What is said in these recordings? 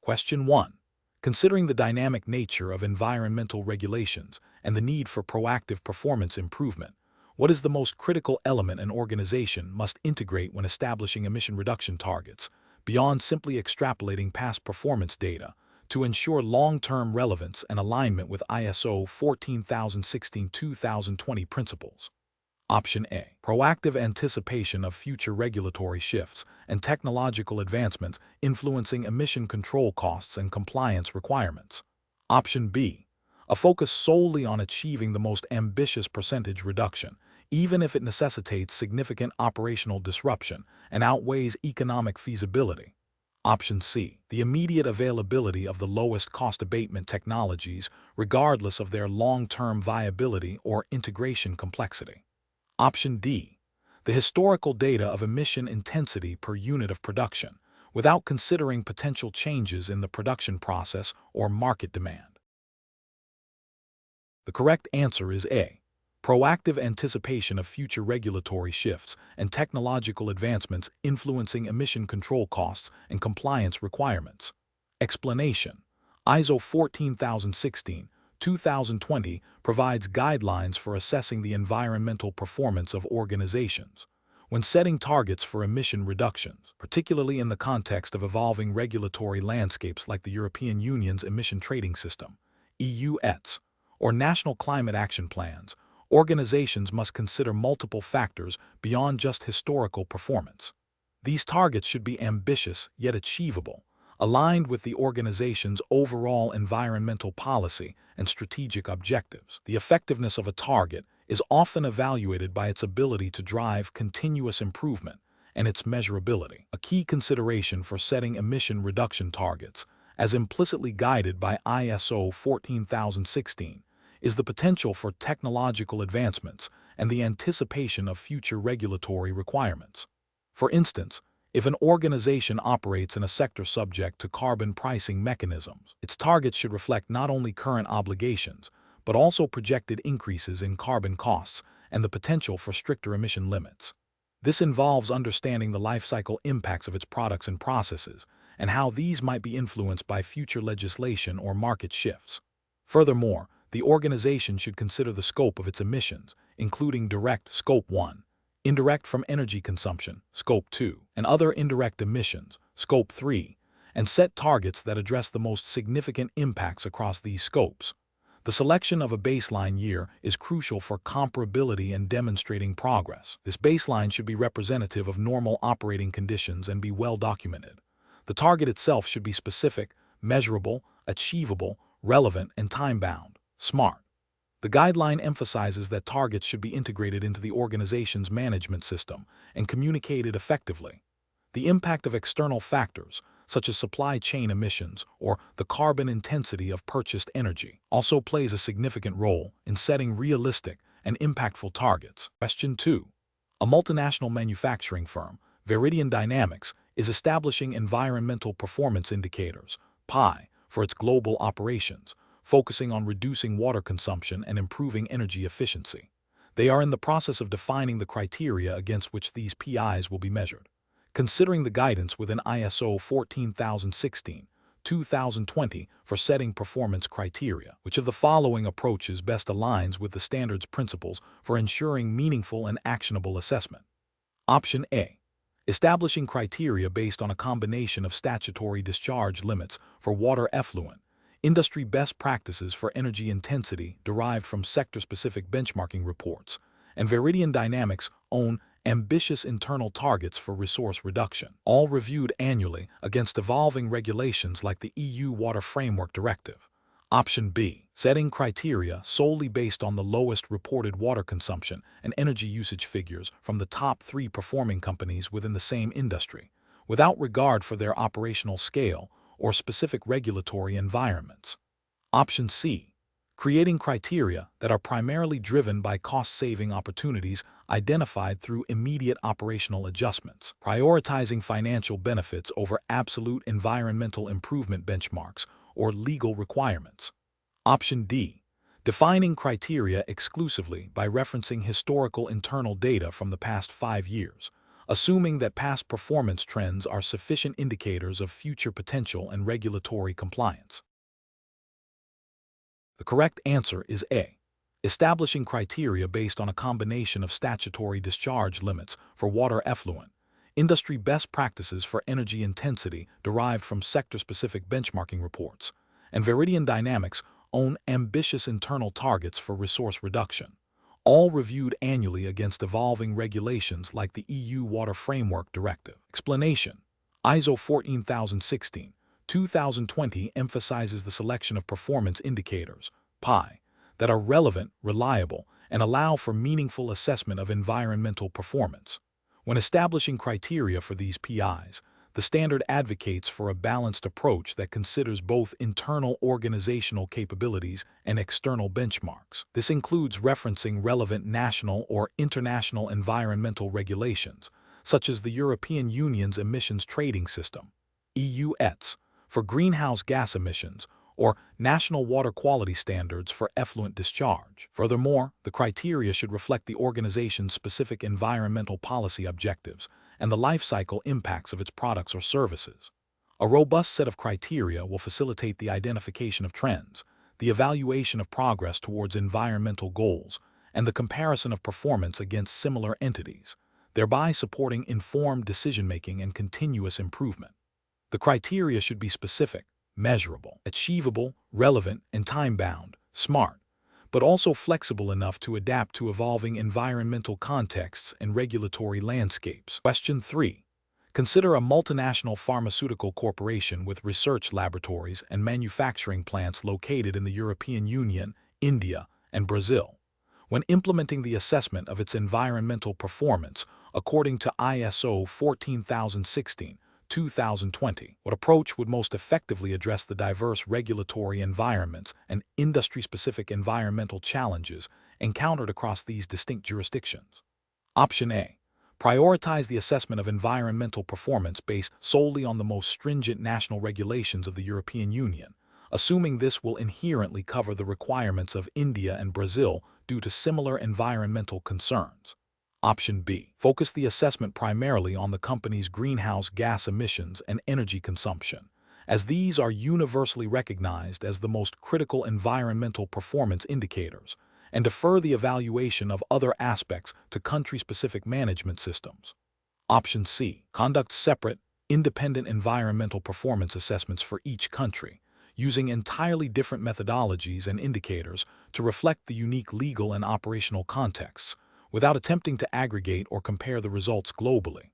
Question 1. Considering the dynamic nature of environmental regulations and the need for proactive performance improvement, what is the most critical element an organization must integrate when establishing emission reduction targets, beyond simply extrapolating past performance data, to ensure long-term relevance and alignment with ISO 14016-2020 principles? Option A. Proactive anticipation of future regulatory shifts and technological advancements influencing emission control costs and compliance requirements. Option B. A focus solely on achieving the most ambitious percentage reduction, even if it necessitates significant operational disruption and outweighs economic feasibility. Option C. The immediate availability of the lowest cost abatement technologies, regardless of their long-term viability or integration complexity. Option D. The historical data of emission intensity per unit of production, without considering potential changes in the production process or market demand. The correct answer is A. Proactive anticipation of future regulatory shifts and technological advancements influencing emission control costs and compliance requirements. Explanation: ISO 14016-2020 provides guidelines for assessing the environmental performance of organizations. When setting targets for emission reductions, particularly in the context of evolving regulatory landscapes like the European Union's Emission Trading System, EU ETS, or national climate action plans, organizations must consider multiple factors beyond just historical performance. These targets should be ambitious yet achievable, aligned with the organization's overall environmental policy and strategic objectives. The effectiveness of a target is often evaluated by its ability to drive continuous improvement and its measurability. A key consideration for setting emission reduction targets, as implicitly guided by ISO 14016, is the potential for technological advancements and the anticipation of future regulatory requirements. For instance, if an organization operates in a sector subject to carbon pricing mechanisms, its targets should reflect not only current obligations, but also projected increases in carbon costs and the potential for stricter emission limits. This involves understanding the life cycle impacts of its products and processes, and how these might be influenced by future legislation or market shifts. Furthermore, the organization should consider the scope of its emissions, including direct Scope 1, indirect from energy consumption, Scope 2, and other indirect emissions, Scope 3, and set targets that address the most significant impacts across these scopes. The selection of a baseline year is crucial for comparability and demonstrating progress. This baseline should be representative of normal operating conditions and be well documented. The target itself should be specific, measurable, achievable, relevant, and time-bound. SMART. The guideline emphasizes that targets should be integrated into the organization's management system and communicated effectively. The impact of external factors, such as supply chain emissions or the carbon intensity of purchased energy, also plays a significant role in setting realistic and impactful targets. Question 2. A multinational manufacturing firm, Veridian Dynamics, is establishing environmental performance indicators, PI, for its global operations, focusing on reducing water consumption and improving energy efficiency. They are in the process of defining the criteria against which these PIs will be measured. Considering the guidance within ISO 14016-2020 for setting performance criteria, which of the following approaches best aligns with the standard's principles for ensuring meaningful and actionable assessment? Option A. Establishing criteria based on a combination of statutory discharge limits for water effluent, industry best practices for energy intensity derived from sector-specific benchmarking reports, and Veridian Dynamics' own ambitious internal targets for resource reduction, all reviewed annually against evolving regulations like the EU Water Framework Directive. Option B. Setting criteria solely based on the lowest reported water consumption and energy usage figures from the top 3 performing companies within the same industry, without regard for their operational scale or specific regulatory environments. Option C. Creating criteria that are primarily driven by cost-saving opportunities identified through immediate operational adjustments, prioritizing financial benefits over absolute environmental improvement benchmarks or legal requirements. Option D. Defining criteria exclusively by referencing historical internal data from the past 5 years, assuming that past performance trends are sufficient indicators of future potential and regulatory compliance. The correct answer is A. Establishing criteria based on a combination of statutory discharge limits for water effluent, industry best practices for energy intensity derived from sector-specific benchmarking reports, and Veridian Dynamics' own ambitious internal targets for resource reduction, all reviewed annually against evolving regulations like the EU Water Framework Directive. Explanation: ISO 14016, 2020 emphasizes the selection of performance indicators, PI, that are relevant, reliable, and allow for meaningful assessment of environmental performance. When establishing criteria for these PIs, the standard advocates for a balanced approach that considers both internal organizational capabilities and external benchmarks. This includes referencing relevant national or international environmental regulations, such as the European Union's Emissions Trading System, EU ETS, for greenhouse gas emissions, or national water quality standards for effluent discharge. Furthermore, the criteria should reflect the organization's specific environmental policy objectives and the life cycle impacts of its products or services. A robust set of criteria will facilitate the identification of trends, the evaluation of progress towards environmental goals, and the comparison of performance against similar entities, thereby supporting informed decision-making and continuous improvement. The criteria should be specific, measurable, achievable, relevant, and time-bound, SMART, but also flexible enough to adapt to evolving environmental contexts and regulatory landscapes. Question 3. Consider a multinational pharmaceutical corporation with research laboratories and manufacturing plants located in the European Union, India, and Brazil. When implementing the assessment of its environmental performance according to ISO 14016, 2020, what approach would most effectively address the diverse regulatory environments and industry-specific environmental challenges encountered across these distinct jurisdictions? Option A. Prioritize the assessment of environmental performance based solely on the most stringent national regulations of the European Union, assuming this will inherently cover the requirements of India and Brazil due to similar environmental concerns. Option B. Focus the assessment primarily on the company's greenhouse gas emissions and energy consumption, as these are universally recognized as the most critical environmental performance indicators, and defer the evaluation of other aspects to country-specific management systems. Option C. Conduct separate, independent environmental performance assessments for each country, using entirely different methodologies and indicators to reflect the unique legal and operational contexts, without attempting to aggregate or compare the results globally.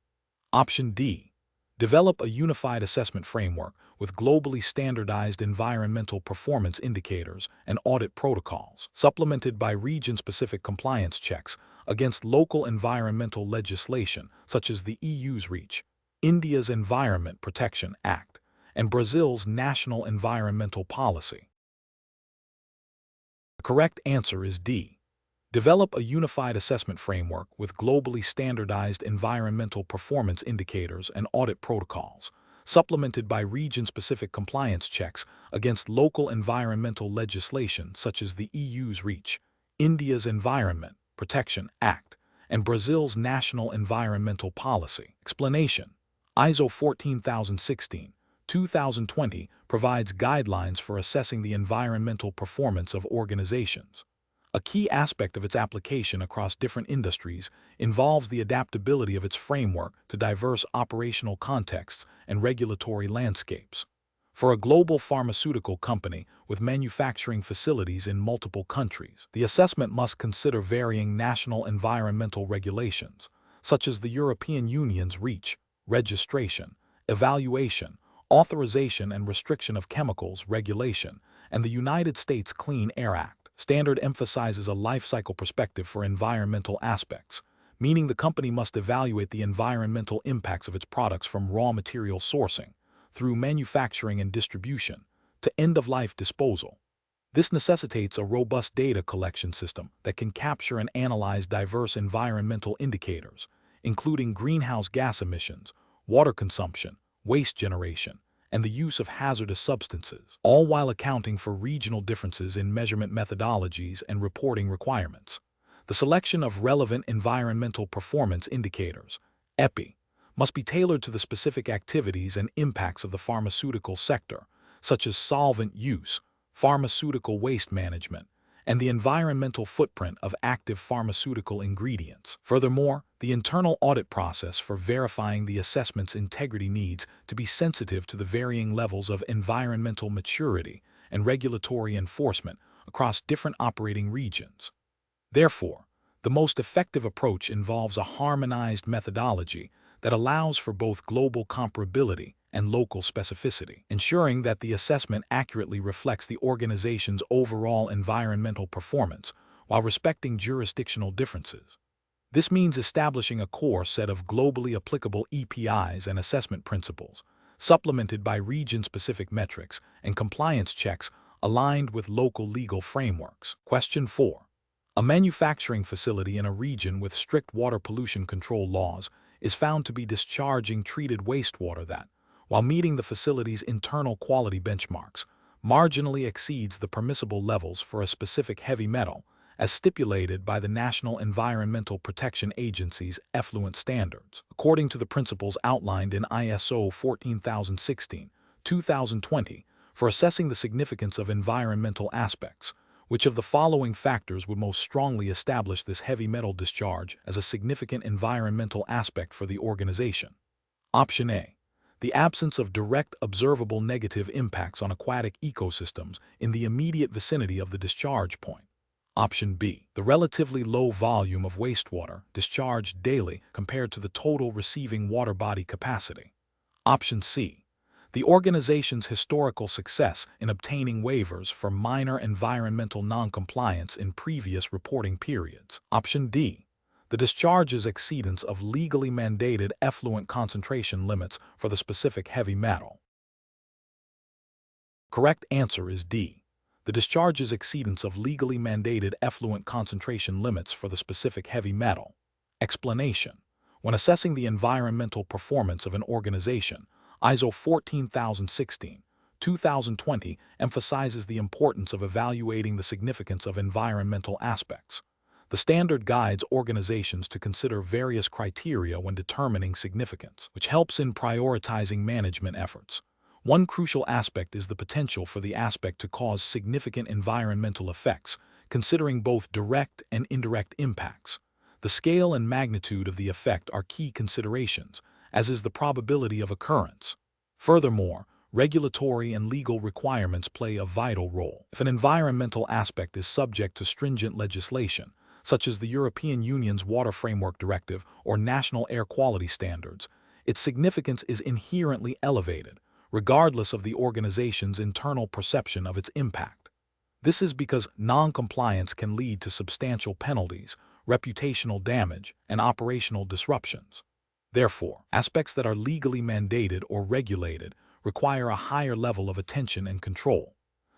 Option D. Develop a unified assessment framework with globally standardized environmental performance indicators and audit protocols, supplemented by region-specific compliance checks against local environmental legislation such as the EU's REACH, India's Environment Protection Act, and Brazil's National Environmental Policy. The correct answer is D. Develop a unified assessment framework with globally standardized environmental performance indicators and audit protocols, supplemented by region-specific compliance checks against local environmental legislation such as the EU's REACH, India's Environment Protection Act, and Brazil's National Environmental Policy. Explanation: ISO 14016, 2020 provides guidelines for assessing the environmental performance of organizations. A key aspect of its application across different industries involves the adaptability of its framework to diverse operational contexts and regulatory landscapes. For a global pharmaceutical company with manufacturing facilities in multiple countries, the assessment must consider varying national environmental regulations, such as the European Union's REACH, registration, evaluation, authorization and restriction of chemicals regulation, and the United States Clean Air Act. Standard emphasizes a life cycle perspective for environmental aspects, meaning the company must evaluate the environmental impacts of its products from raw material sourcing, through manufacturing and distribution, to end-of-life disposal. This necessitates a robust data collection system that can capture and analyze diverse environmental indicators, including greenhouse gas emissions, water consumption, waste generation, and the use of hazardous substances, all while accounting for regional differences in measurement methodologies and reporting requirements. The selection of relevant environmental performance indicators, EPI, must be tailored to the specific activities and impacts of the pharmaceutical sector, such as solvent use, pharmaceutical waste management, and the environmental footprint of active pharmaceutical ingredients. Furthermore, the internal audit process for verifying the assessment's integrity needs to be sensitive to the varying levels of environmental maturity and regulatory enforcement across different operating regions. Therefore, the most effective approach involves a harmonized methodology that allows for both global comparability and local specificity, ensuring that the assessment accurately reflects the organization's overall environmental performance while respecting jurisdictional differences. This means establishing a core set of globally applicable EPIs and assessment principles, supplemented by region-specific metrics and compliance checks aligned with local legal frameworks. Question 4. A manufacturing facility in a region with strict water pollution control laws is found to be discharging treated wastewater that, while meeting the facility's internal quality benchmarks, marginally exceeds the permissible levels for a specific heavy metal, as stipulated by the National Environmental Protection Agency's effluent standards. According to the principles outlined in ISO 14016-2020 for assessing the significance of environmental aspects, which of the following factors would most strongly establish this heavy metal discharge as a significant environmental aspect for the organization? Option A. The absence of direct observable negative impacts on aquatic ecosystems in the immediate vicinity of the discharge point. Option B. The relatively low volume of wastewater discharged daily compared to the total receiving water body capacity. Option C. The organization's historical success in obtaining waivers for minor environmental noncompliance in previous reporting periods. Option D. The discharge's exceedance of legally mandated effluent concentration limits for the specific heavy metal. Correct answer is D. The discharge's exceedance of legally mandated effluent concentration limits for the specific heavy metal. Explanation. When assessing the environmental performance of an organization, ISO 14016-2020 emphasizes the importance of evaluating the significance of environmental aspects. The standard guides organizations to consider various criteria when determining significance, which helps in prioritizing management efforts. One crucial aspect is the potential for the aspect to cause significant environmental effects, considering both direct and indirect impacts. The scale and magnitude of the effect are key considerations, as is the probability of occurrence. Furthermore, regulatory and legal requirements play a vital role. If an environmental aspect is subject to stringent legislation, such as the European Union's Water Framework Directive or national air quality standards, its significance is inherently elevated, regardless of the organization's internal perception of its impact. This is because non-compliance can lead to substantial penalties, reputational damage, and operational disruptions. Therefore, aspects that are legally mandated or regulated require a higher level of attention and control.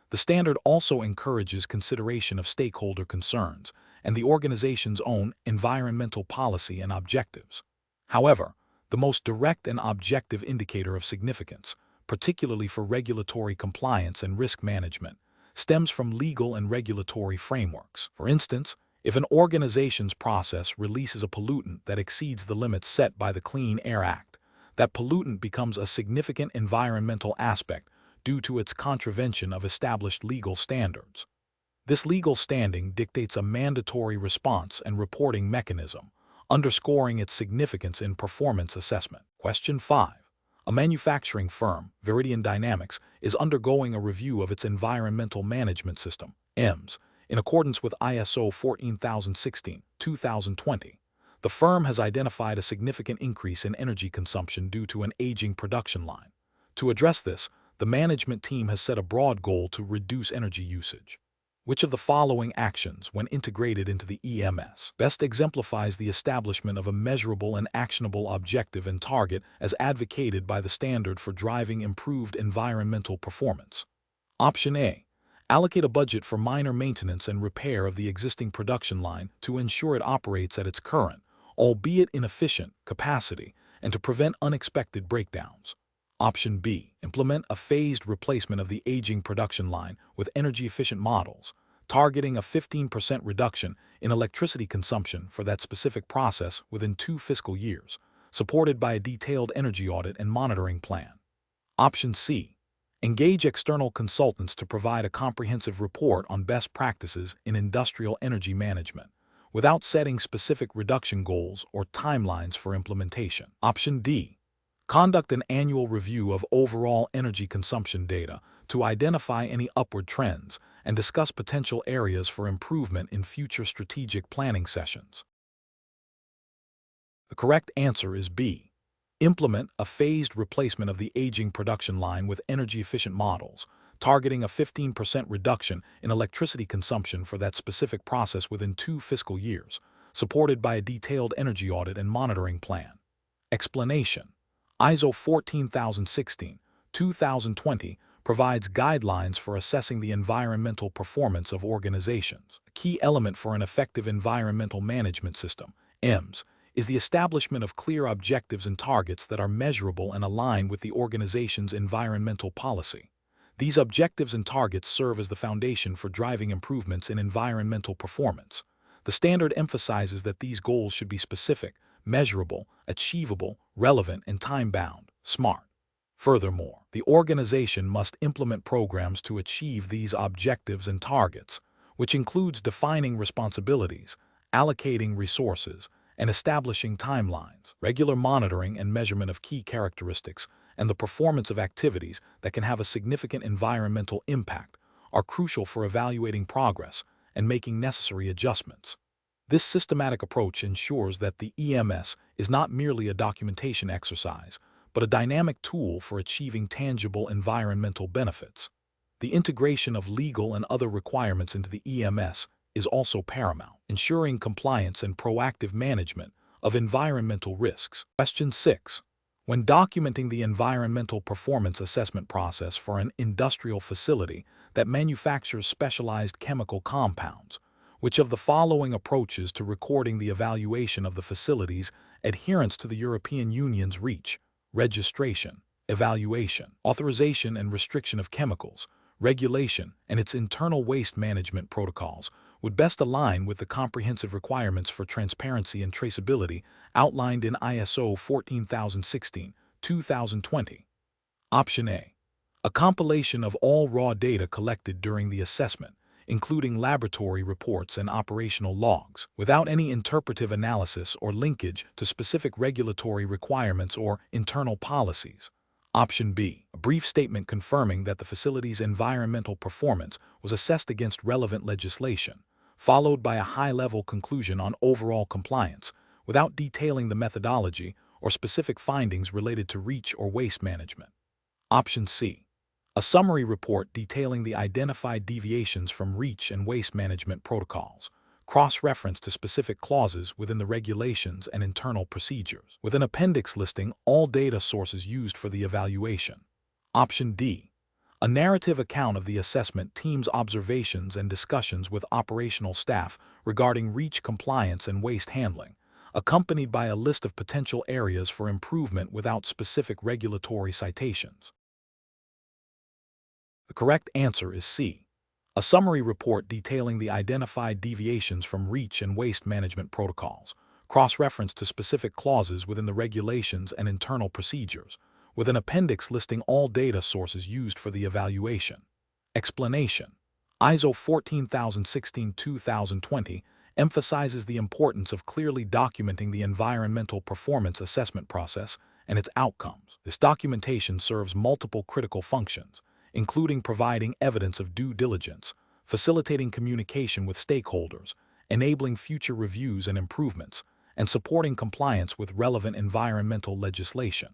The standard also encourages consideration of stakeholder concerns and the organization's own environmental policy and objectives. However, the most direct and objective indicator of significance, particularly for regulatory compliance and risk management, stems from legal and regulatory frameworks. For instance, if an organization's process releases a pollutant that exceeds the limits set by the Clean Air Act, that pollutant becomes a significant environmental aspect due to its contravention of established legal standards. This legal standing dictates a mandatory response and reporting mechanism, underscoring its significance in performance assessment. Question 5. A manufacturing firm, Viridian Dynamics, is undergoing a review of its environmental management system, EMS, in accordance with ISO 14016-2020. The firm has identified a significant increase in energy consumption due to an aging production line. To address this, the management team has set a broad goal to reduce energy usage. Which of the following actions, when integrated into the EMS, best exemplifies the establishment of a measurable and actionable objective and target as advocated by the standard for driving improved environmental performance? Option A. Allocate a budget for minor maintenance and repair of the existing production line to ensure it operates at its current, albeit inefficient, capacity, and to prevent unexpected breakdowns. Option B. Implement a phased replacement of the aging production line with energy-efficient models, targeting a 15% reduction in electricity consumption for that specific process within 2 fiscal years, supported by a detailed energy audit and monitoring plan. Option C. Engage external consultants to provide a comprehensive report on best practices in industrial energy management, without setting specific reduction goals or timelines for implementation. Option D. Conduct an annual review of overall energy consumption data to identify any upward trends and discuss potential areas for improvement in future strategic planning sessions. The correct answer is B. Implement a phased replacement of the aging production line with energy-efficient models, targeting a 15% reduction in electricity consumption for that specific process within 2 fiscal years, supported by a detailed energy audit and monitoring plan. Explanation: ISO 14016-2020 provides guidelines for assessing the environmental performance of organizations. A key element for an effective environmental management system, EMS, is the establishment of clear objectives and targets that are measurable and aligned with the organization's environmental policy. These objectives and targets serve as the foundation for driving improvements in environmental performance. The standard emphasizes that these goals should be specific, measurable, achievable, relevant, and time-bound, SMART. Furthermore, the organization must implement programs to achieve these objectives and targets, which includes defining responsibilities, allocating resources, and establishing timelines. Regular monitoring and measurement of key characteristics and the performance of activities that can have a significant environmental impact are crucial for evaluating progress and making necessary adjustments. This systematic approach ensures that the EMS is not merely a documentation exercise, but a dynamic tool for achieving tangible environmental benefits. The integration of legal and other requirements into the EMS is also paramount, ensuring compliance and proactive management of environmental risks. Question 6. When documenting the environmental performance assessment process for an industrial facility that manufactures specialized chemical compounds, which of the following approaches to recording the evaluation of the facility's adherence to the European Union's REACH, registration, evaluation, authorization and restriction of chemicals, regulation, and its internal waste management protocols would best align with the comprehensive requirements for transparency and traceability outlined in ISO 14016-2020? Option A. A compilation of all raw data collected during the assessment, including laboratory reports and operational logs, without any interpretive analysis or linkage to specific regulatory requirements or internal policies. Option B. A brief statement confirming that the facility's environmental performance was assessed against relevant legislation, followed by a high-level conclusion on overall compliance, without detailing the methodology or specific findings related to REACH or waste management. Option C. A summary report detailing the identified deviations from REACH and waste management protocols, cross-reference to specific clauses within the regulations and internal procedures, with an appendix listing all data sources used for the evaluation. Option D. A narrative account of the assessment team's observations and discussions with operational staff regarding REACH compliance and waste handling, accompanied by a list of potential areas for improvement without specific regulatory citations. The correct answer is C. A summary report detailing the identified deviations from REACH and waste management protocols, cross-reference to specific clauses within the regulations and internal procedures, with an appendix listing all data sources used for the evaluation. Explanation: ISO 14016-2020 emphasizes the importance of clearly documenting the environmental performance assessment process and its outcomes. This documentation serves multiple critical functions, including providing evidence of due diligence, facilitating communication with stakeholders, enabling future reviews and improvements, and supporting compliance with relevant environmental legislation.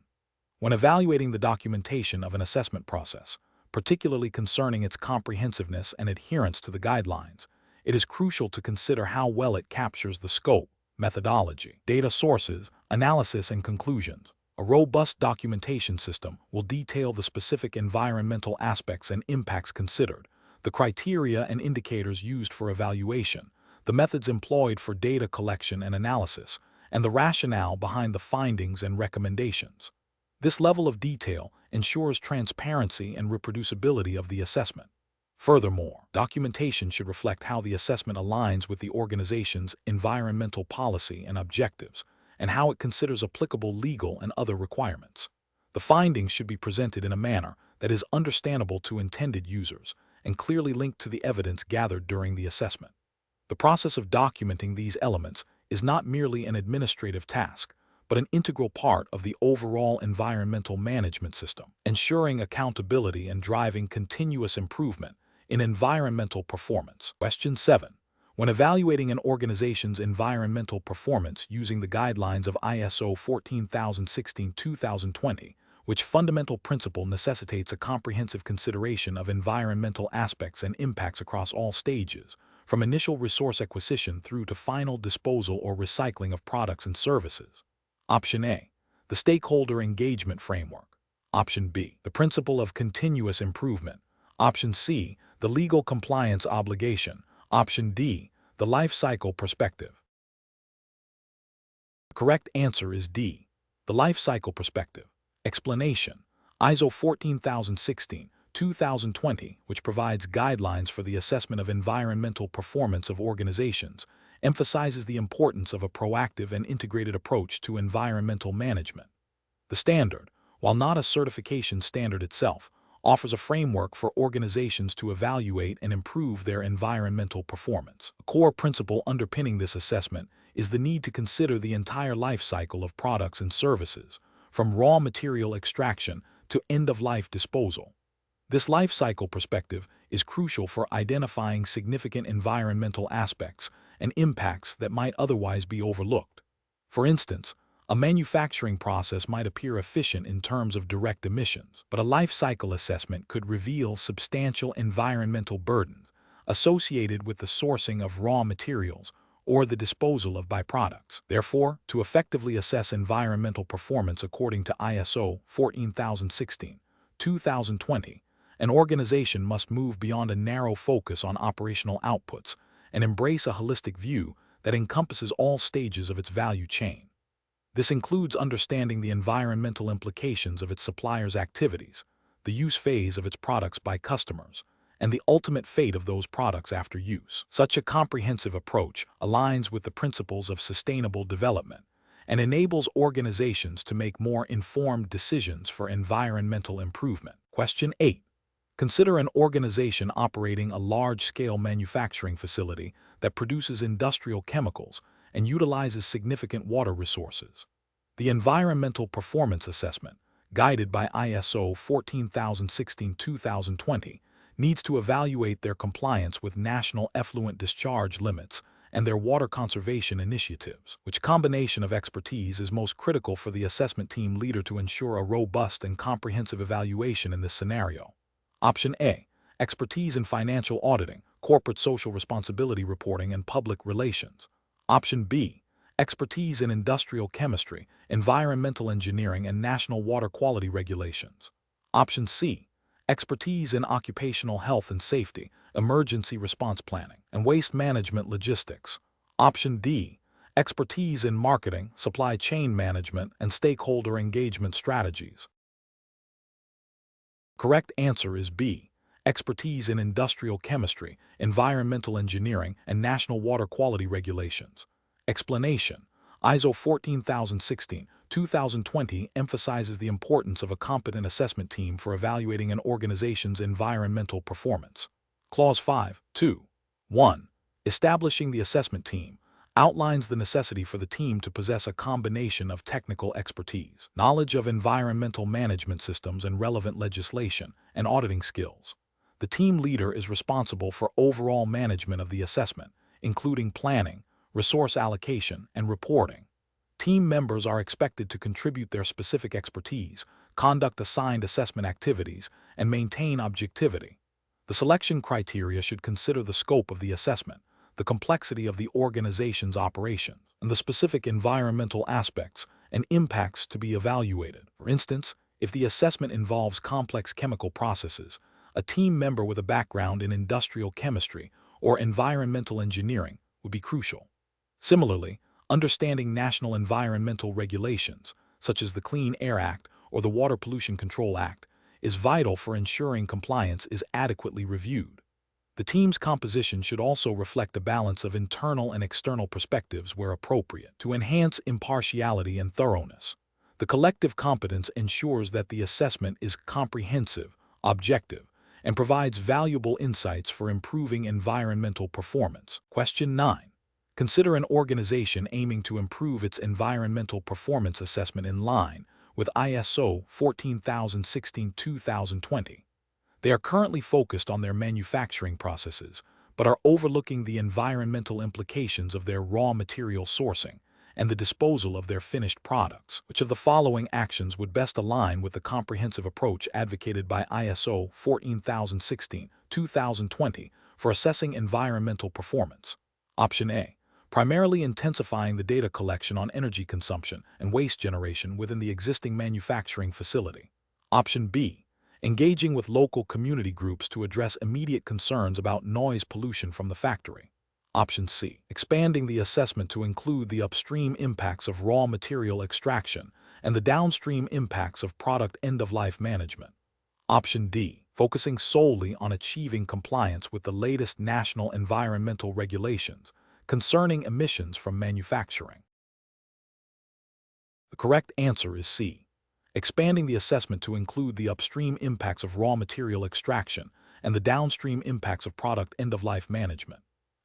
When evaluating the documentation of an assessment process, particularly concerning its comprehensiveness and adherence to the guidelines, it is crucial to consider how well it captures the scope, methodology, data sources, analysis, and conclusions. A robust documentation system will detail the specific environmental aspects and impacts considered, the criteria and indicators used for evaluation, the methods employed for data collection and analysis, and the rationale behind the findings and recommendations. This level of detail ensures transparency and reproducibility of the assessment. Furthermore, documentation should reflect how the assessment aligns with the organization's environmental policy and objectives, and how it considers applicable legal and other requirements. The findings should be presented in a manner that is understandable to intended users and clearly linked to the evidence gathered during the assessment. The process of documenting these elements is not merely an administrative task, but an integral part of the overall environmental management system, ensuring accountability and driving continuous improvement in environmental performance. Question 7. When evaluating an organization's environmental performance using the guidelines of ISO 14016-2020, which fundamental principle necessitates a comprehensive consideration of environmental aspects and impacts across all stages, from initial resource acquisition through to final disposal or recycling of products and services. Option A, the stakeholder engagement framework. Option B, the principle of continuous improvement. Option C, the legal compliance obligation. Option D, the life cycle perspective. The correct answer is D, the life cycle perspective. Explanation: ISO 14016-2020, which provides guidelines for the assessment of environmental performance of organizations, emphasizes the importance of a proactive and integrated approach to environmental management. The standard, while not a certification standard itself, offers a framework for organizations to evaluate and improve their environmental performance. A core principle underpinning this assessment is the need to consider the entire life cycle of products and services, from raw material extraction to end-of-life disposal. This life cycle perspective is crucial for identifying significant environmental aspects and impacts that might otherwise be overlooked. For instance, a manufacturing process might appear efficient in terms of direct emissions, but a life cycle assessment could reveal substantial environmental burdens associated with the sourcing of raw materials or the disposal of byproducts. Therefore, to effectively assess environmental performance according to ISO 14016-2020, an organization must move beyond a narrow focus on operational outputs and embrace a holistic view that encompasses all stages of its value chain. This includes understanding the environmental implications of its suppliers' activities, the use phase of its products by customers, and the ultimate fate of those products after use. Such a comprehensive approach aligns with the principles of sustainable development and enables organizations to make more informed decisions for environmental improvement. Question 8. Consider an organization operating a large-scale manufacturing facility that produces industrial chemicals and utilizes significant water resources. The environmental performance assessment, guided by ISO 14016-2020, needs to evaluate their compliance with national effluent discharge limits and their water conservation initiatives. Which combination of expertise is most critical for the assessment team leader to ensure a robust and comprehensive evaluation in this scenario? Option A, expertise in financial auditing, corporate social responsibility reporting, and public relations. Option B, expertise in industrial chemistry, environmental engineering, and national water quality regulations. Option C, expertise in occupational health and safety, emergency response planning, and waste management logistics. Option D, expertise in marketing, supply chain management, and stakeholder engagement strategies. Correct answer is B, expertise in industrial chemistry, environmental engineering, and national water quality regulations. Explanation: ISO 14016-2020 emphasizes the importance of a competent assessment team for evaluating an organization's environmental performance. Clause 5.2.1, establishing the assessment team, outlines the necessity for the team to possess a combination of technical expertise, knowledge of environmental management systems and relevant legislation, and auditing skills. The team leader is responsible for overall management of the assessment, including planning, resource allocation, and reporting. Team members are expected to contribute their specific expertise, conduct assigned assessment activities, and maintain objectivity. The selection criteria should consider the scope of the assessment, the complexity of the organization's operations, and the specific environmental aspects and impacts to be evaluated. For instance, if the assessment involves complex chemical processes, a team member with a background in industrial chemistry or environmental engineering would be crucial. Similarly, understanding national environmental regulations, such as the Clean Air Act or the Water Pollution Control Act, is vital for ensuring compliance is adequately reviewed. The team's composition should also reflect a balance of internal and external perspectives where appropriate to enhance impartiality and thoroughness. The collective competence ensures that the assessment is comprehensive, objective, and provides valuable insights for improving environmental performance. Question 9. Consider an organization aiming to improve its environmental performance assessment in line with ISO 14016-2020. They are currently focused on their manufacturing processes, but are overlooking the environmental implications of their raw material sourcing and the disposal of their finished products. Which of the following actions would best align with the comprehensive approach advocated by ISO 14016-2020 for assessing environmental performance? Option A. Primarily intensifying the data collection on energy consumption and waste generation within the existing manufacturing facility. Option B. Engaging with local community groups to address immediate concerns about noise pollution from the factory. Option C. Expanding the assessment to include the upstream impacts of raw material extraction and the downstream impacts of product end-of-life management. Option D. Focusing solely on achieving compliance with the latest national environmental regulations concerning emissions from manufacturing. The correct answer is C. Expanding the assessment to include the upstream impacts of raw material extraction and the downstream impacts of product end-of-life management.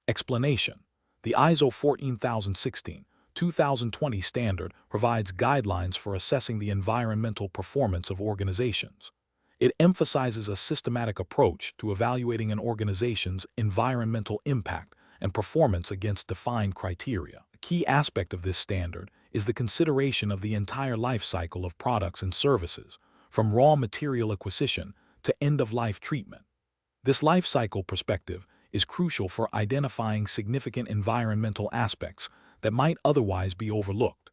Explanation. The ISO 14016-2020 standard provides guidelines for assessing the environmental performance of organizations. It emphasizes a systematic approach to evaluating an organization's environmental impact and performance against defined criteria. A key aspect of this standard is the consideration of the entire life cycle of products and services, from raw material acquisition to end-of-life treatment. This life cycle perspective is crucial for identifying significant environmental aspects that might otherwise be overlooked.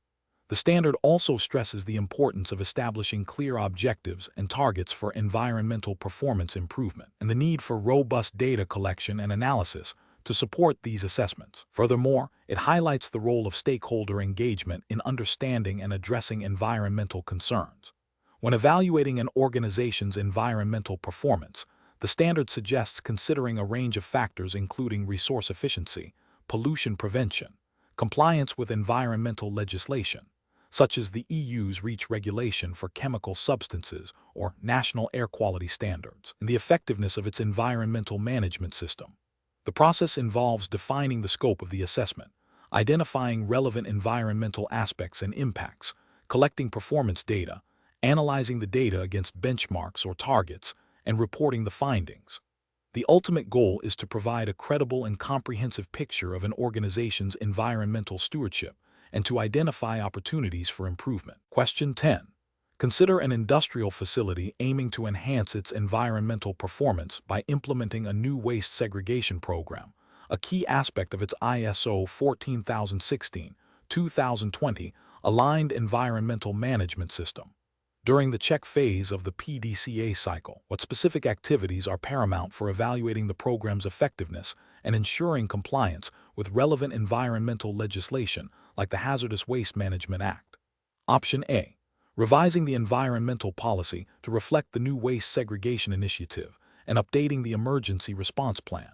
The standard also stresses the importance of establishing clear objectives and targets for environmental performance improvement, and the need for robust data collection and analysis to support these assessments. Furthermore, it highlights the role of stakeholder engagement in understanding and addressing environmental concerns. When evaluating an organization's environmental performance, the standard suggests considering a range of factors including resource efficiency, pollution prevention, compliance with environmental legislation, such as the EU's REACH regulation for chemical substances or national air quality standards, and the effectiveness of its environmental management system. The process involves defining the scope of the assessment, identifying relevant environmental aspects and impacts, collecting performance data, analyzing the data against benchmarks or targets, and reporting the findings. The ultimate goal is to provide a credible and comprehensive picture of an organization's environmental stewardship and to identify opportunities for improvement. Question 10. Consider an industrial facility aiming to enhance its environmental performance by implementing a new waste segregation program, a key aspect of its ISO 14016-2020 aligned environmental management system. During the check phase of the PDCA cycle, what specific activities are paramount for evaluating the program's effectiveness and ensuring compliance with relevant environmental legislation like the Hazardous Waste Management Act? Option A. Revising the environmental policy to reflect the new waste segregation initiative and updating the emergency response plan.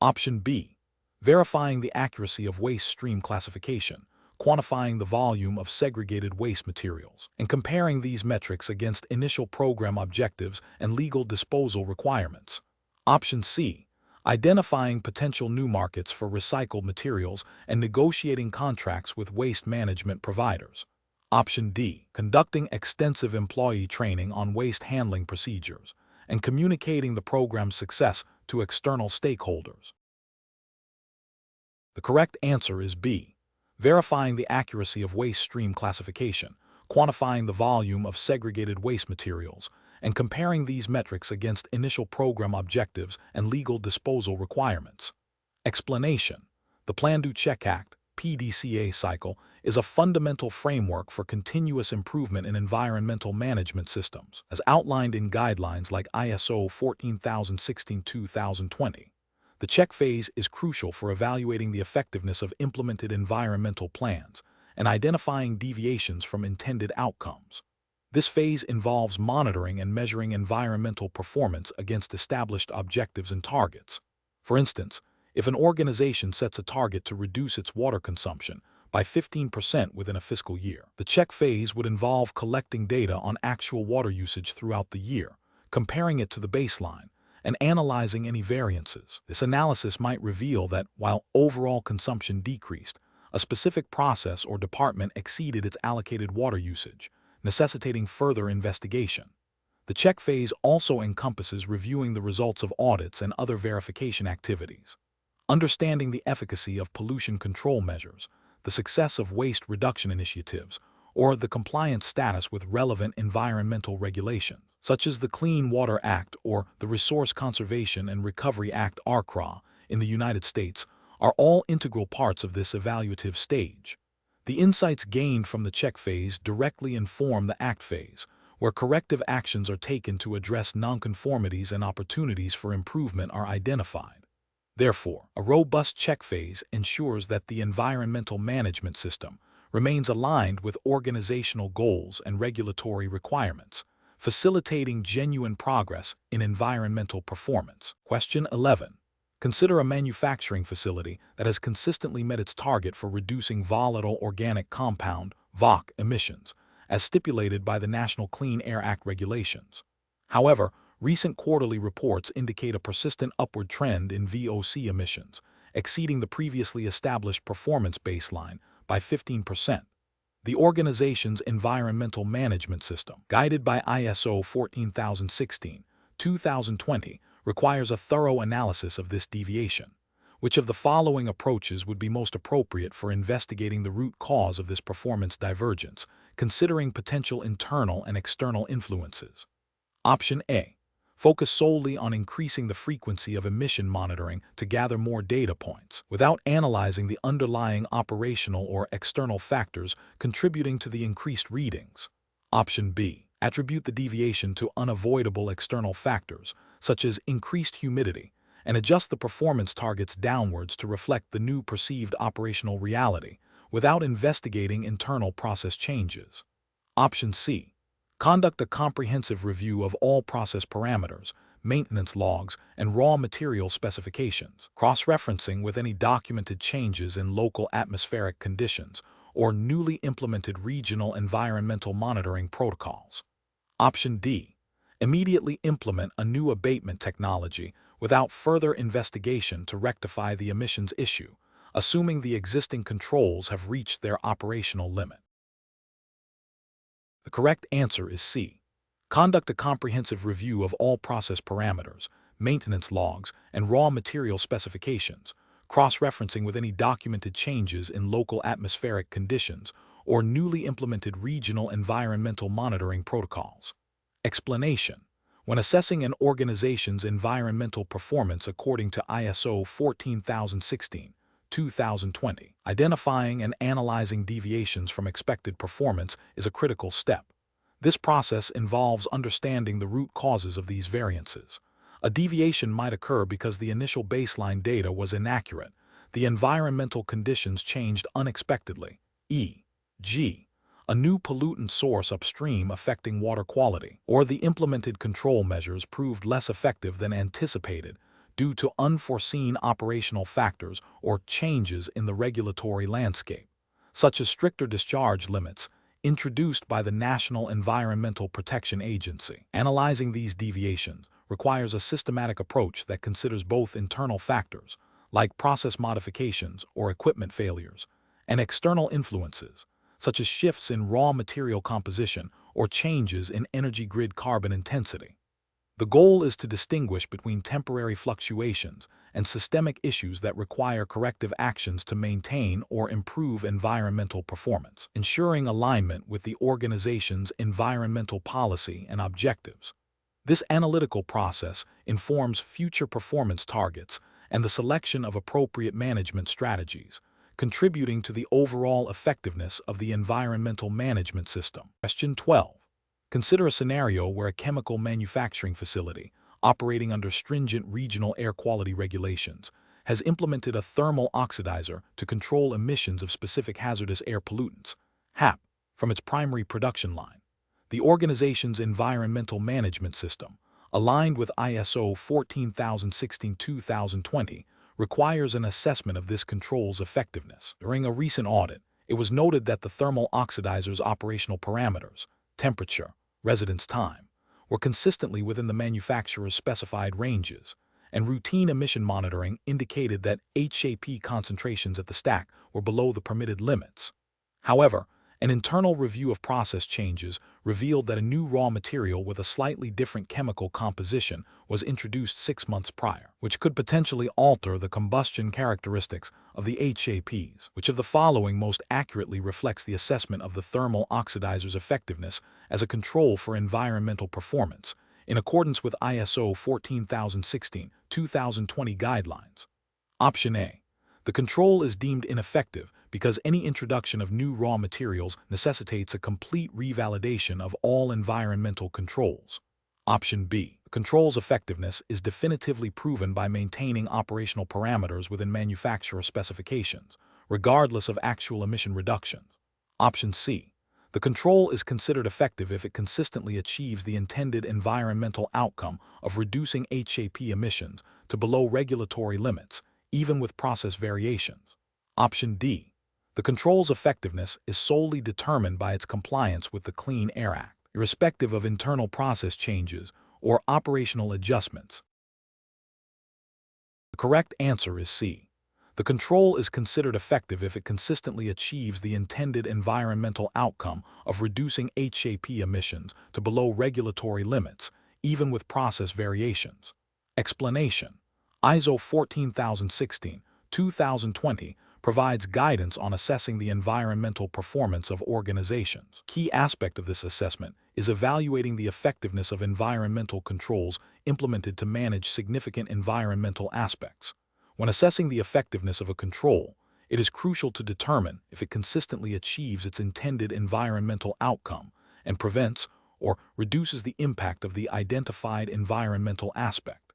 Option B. Verifying the accuracy of waste stream classification, quantifying the volume of segregated waste materials, and comparing these metrics against initial program objectives and legal disposal requirements. Option C. Identifying potential new markets for recycled materials and negotiating contracts with waste management providers. Option D. Conducting extensive employee training on waste handling procedures and communicating the program's success to external stakeholders. The correct answer is B. Verifying the accuracy of waste stream classification, quantifying the volume of segregated waste materials, and comparing these metrics against initial program objectives and legal disposal requirements. Explanation. The Plan Do Check Act PDCA cycle is a fundamental framework for continuous improvement in environmental management systems, as outlined in guidelines like ISO 14016-2020. The check phase is crucial for evaluating the effectiveness of implemented environmental plans and identifying deviations from intended outcomes. This phase involves monitoring and measuring environmental performance against established objectives and targets. For instance, if an organization sets a target to reduce its water consumption by 15% within a fiscal year, the check phase would involve collecting data on actual water usage throughout the year, comparing it to the baseline, and analyzing any variances. This analysis might reveal that while overall consumption decreased, a specific process or department exceeded its allocated water usage, necessitating further investigation. The check phase also encompasses reviewing the results of audits and other verification activities. Understanding the efficacy of pollution control measures, the success of waste reduction initiatives, or the compliance status with relevant environmental regulations, such as the Clean Water Act or the Resource Conservation and Recovery Act (RCRA) in the United States, are all integral parts of this evaluative stage. The insights gained from the check phase directly inform the act phase, where corrective actions are taken to address nonconformities and opportunities for improvement are identified. Therefore, a robust check phase ensures that the environmental management system remains aligned with organizational goals and regulatory requirements, facilitating genuine progress in environmental performance. Question 11. Consider a manufacturing facility that has consistently met its target for reducing volatile organic compound (VOC) emissions, as stipulated by the National Clean Air Act regulations. However, recent quarterly reports indicate a persistent upward trend in VOC emissions, exceeding the previously established performance baseline by 15%. The organization's environmental management system, guided by ISO 14016-2020, requires a thorough analysis of this deviation. Which of the following approaches would be most appropriate for investigating the root cause of this performance divergence, considering potential internal and external influences? Option A. Focus solely on increasing the frequency of emission monitoring to gather more data points, without analyzing the underlying operational or external factors contributing to the increased readings. Option B. Attribute the deviation to unavoidable external factors, such as increased humidity, and adjust the performance targets downwards to reflect the new perceived operational reality, without investigating internal process changes. Option C. Conduct a comprehensive review of all process parameters, maintenance logs, and raw material specifications, cross-referencing with any documented changes in local atmospheric conditions or newly implemented regional environmental monitoring protocols. Option D. Immediately implement a new abatement technology without further investigation to rectify the emissions issue, assuming the existing controls have reached their operational limit. The correct answer is C. Conduct a comprehensive review of all process parameters, maintenance logs, and raw material specifications, cross-referencing with any documented changes in local atmospheric conditions or newly implemented regional environmental monitoring protocols. Explanation. When assessing an organization's environmental performance according to ISO 14016-2020, identifying and analyzing deviations from expected performance is a critical step. This process involves understanding the root causes of these variances. A deviation might occur because the initial baseline data was inaccurate, the environmental conditions changed unexpectedly, e.g., a new pollutant source upstream affecting water quality, or the implemented control measures proved less effective than anticipated due to unforeseen operational factors or changes in the regulatory landscape, such as stricter discharge limits introduced by the National Environmental Protection Agency. Analyzing these deviations requires a systematic approach that considers both internal factors, like process modifications or equipment failures, and external influences, such as shifts in raw material composition or changes in energy grid carbon intensity. The goal is to distinguish between temporary fluctuations and systemic issues that require corrective actions to maintain or improve environmental performance, ensuring alignment with the organization's environmental policy and objectives. This analytical process informs future performance targets and the selection of appropriate management strategies, contributing to the overall effectiveness of the environmental management system. Question 12. Consider a scenario where a chemical manufacturing facility, operating under stringent regional air quality regulations, has implemented a thermal oxidizer to control emissions of specific hazardous air pollutants, HAP, from its primary production line. The organization's environmental management system, aligned with ISO 14016-2020, requires an assessment of this control's effectiveness. During a recent audit, it was noted that the thermal oxidizer's operational parameters, temperature, residence time, were consistently within the manufacturer's specified ranges, and routine emission monitoring indicated that HAP concentrations at the stack were below the permitted limits. However, an internal review of process changes revealed that a new raw material with a slightly different chemical composition was introduced 6 months prior, which could potentially alter the combustion characteristics of the HAPs. Which of the following most accurately reflects the assessment of the thermal oxidizer's effectiveness as a control for environmental performance, in accordance with ISO 14016-2020 guidelines? Option A. The control is deemed ineffective because any introduction of new raw materials necessitates a complete revalidation of all environmental controls. Option B. The control's effectiveness is definitively proven by maintaining operational parameters within manufacturer specifications, regardless of actual emission reductions. Option C. The control is considered effective if it consistently achieves the intended environmental outcome of reducing HAP emissions to below regulatory limits, even with process variations. Option D. The control's effectiveness is solely determined by its compliance with the Clean Air Act, irrespective of internal process changes or operational adjustments. The correct answer is C. The control is considered effective if it consistently achieves the intended environmental outcome of reducing HAP emissions to below regulatory limits, even with process variations. Explanation: ISO 14016-2020 provides guidance on assessing the environmental performance of organizations. Key aspect of this assessment is evaluating the effectiveness of environmental controls implemented to manage significant environmental aspects. When assessing the effectiveness of a control, it is crucial to determine if it consistently achieves its intended environmental outcome and prevents or reduces the impact of the identified environmental aspect.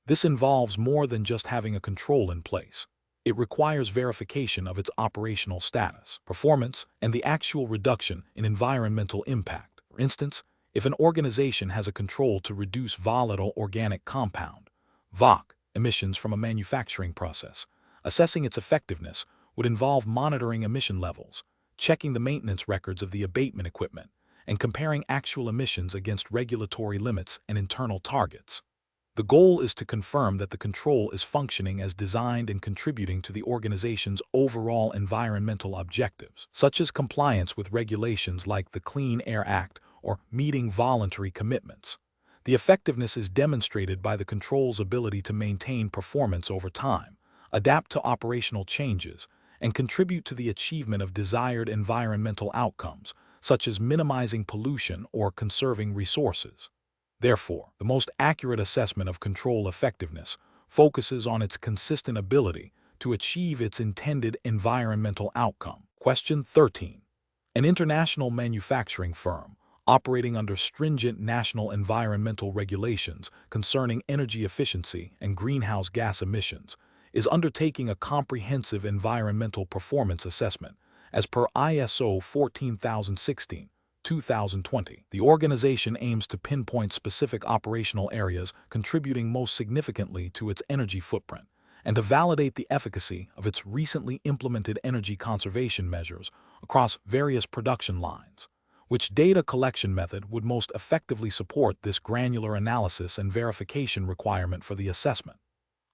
This involves more than just having a control in place. It requires verification of its operational status, performance, and the actual reduction in environmental impact. For instance, if an organization has a control to reduce volatile organic compound (VOC) emissions from a manufacturing process, assessing its effectiveness would involve monitoring emission levels, checking the maintenance records of the abatement equipment, and comparing actual emissions against regulatory limits and internal targets. The goal is to confirm that the control is functioning as designed and contributing to the organization's overall environmental objectives, such as compliance with regulations like the Clean Air Act or meeting voluntary commitments. The effectiveness is demonstrated by the control's ability to maintain performance over time, adapt to operational changes, and contribute to the achievement of desired environmental outcomes, such as minimizing pollution or conserving resources. Therefore, the most accurate assessment of control effectiveness focuses on its consistent ability to achieve its intended environmental outcome. Question 13. An international manufacturing firm operating under stringent national environmental regulations concerning energy efficiency and greenhouse gas emissions is undertaking a comprehensive environmental performance assessment as per ISO 14016-2020. The organization aims to pinpoint specific operational areas contributing most significantly to its energy footprint and to validate the efficacy of its recently implemented energy conservation measures across various production lines. Which data collection method would most effectively support this granular analysis and verification requirement for the assessment?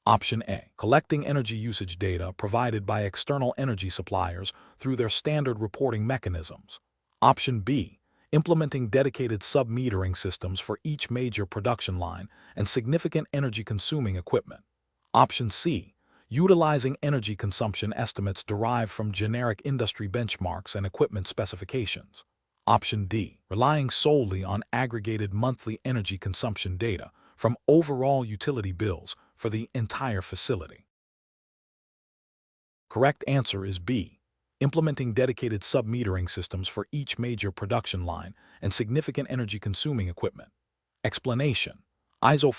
Option A. Collecting energy usage data provided by external energy suppliers through their standard reporting mechanisms. Option B. Implementing dedicated sub-metering systems for each major production line and significant energy-consuming equipment. Option C. Utilizing energy consumption estimates derived from generic industry benchmarks and equipment specifications. Option D. Relying solely on aggregated monthly energy consumption data from overall utility bills for the entire facility. Correct answer is B. Implementing dedicated sub-metering systems for each major production line and significant energy-consuming equipment. Explanation: ISO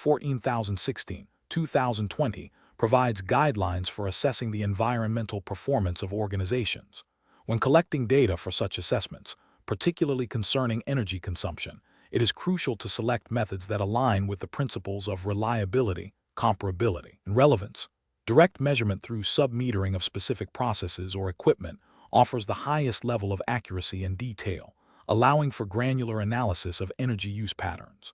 14016-2020 provides guidelines for assessing the environmental performance of organizations. When collecting data for such assessments, particularly concerning energy consumption, it is crucial to select methods that align with the principles of reliability, comparability, and relevance. Direct measurement through sub-metering of specific processes or equipment offers the highest level of accuracy and detail, allowing for granular analysis of energy use patterns.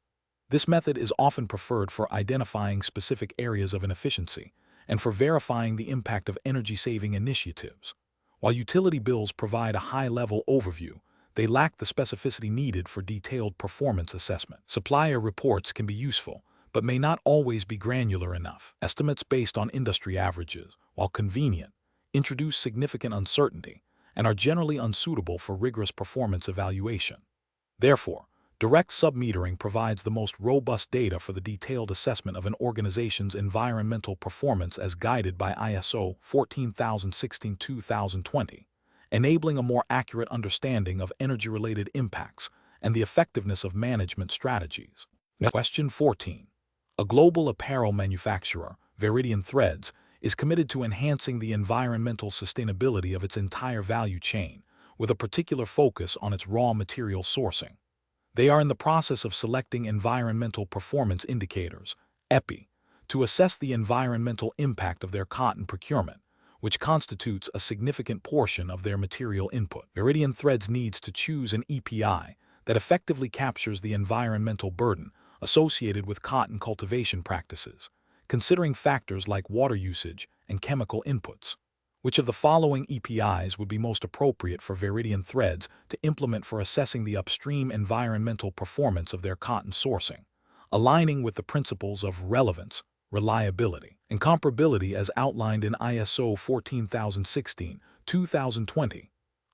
This method is often preferred for identifying specific areas of inefficiency and for verifying the impact of energy-saving initiatives. While utility bills provide a high-level overview, they lack the specificity needed for detailed performance assessment. Supplier reports can be useful, but may not always be granular enough. Estimates based on industry averages, while convenient, introduce significant uncertainty and are generally unsuitable for rigorous performance evaluation. Therefore, direct submetering provides the most robust data for the detailed assessment of an organization's environmental performance as guided by ISO 14016-2020, enabling a more accurate understanding of energy-related impacts and the effectiveness of management strategies. Question 14. A global apparel manufacturer, Veridian Threads, is committed to enhancing the environmental sustainability of its entire value chain, with a particular focus on its raw material sourcing. They are in the process of selecting environmental performance indicators, EPI, to assess the environmental impact of their cotton procurement, which constitutes a significant portion of their material input. Veridian Threads needs to choose an EPI that effectively captures the environmental burden associated with cotton cultivation practices, considering factors like water usage and chemical inputs. Which of the following EPIs would be most appropriate for Veridian Threads to implement for assessing the upstream environmental performance of their cotton sourcing, aligning with the principles of relevance, reliability, and comparability as outlined in ISO 14016-2020?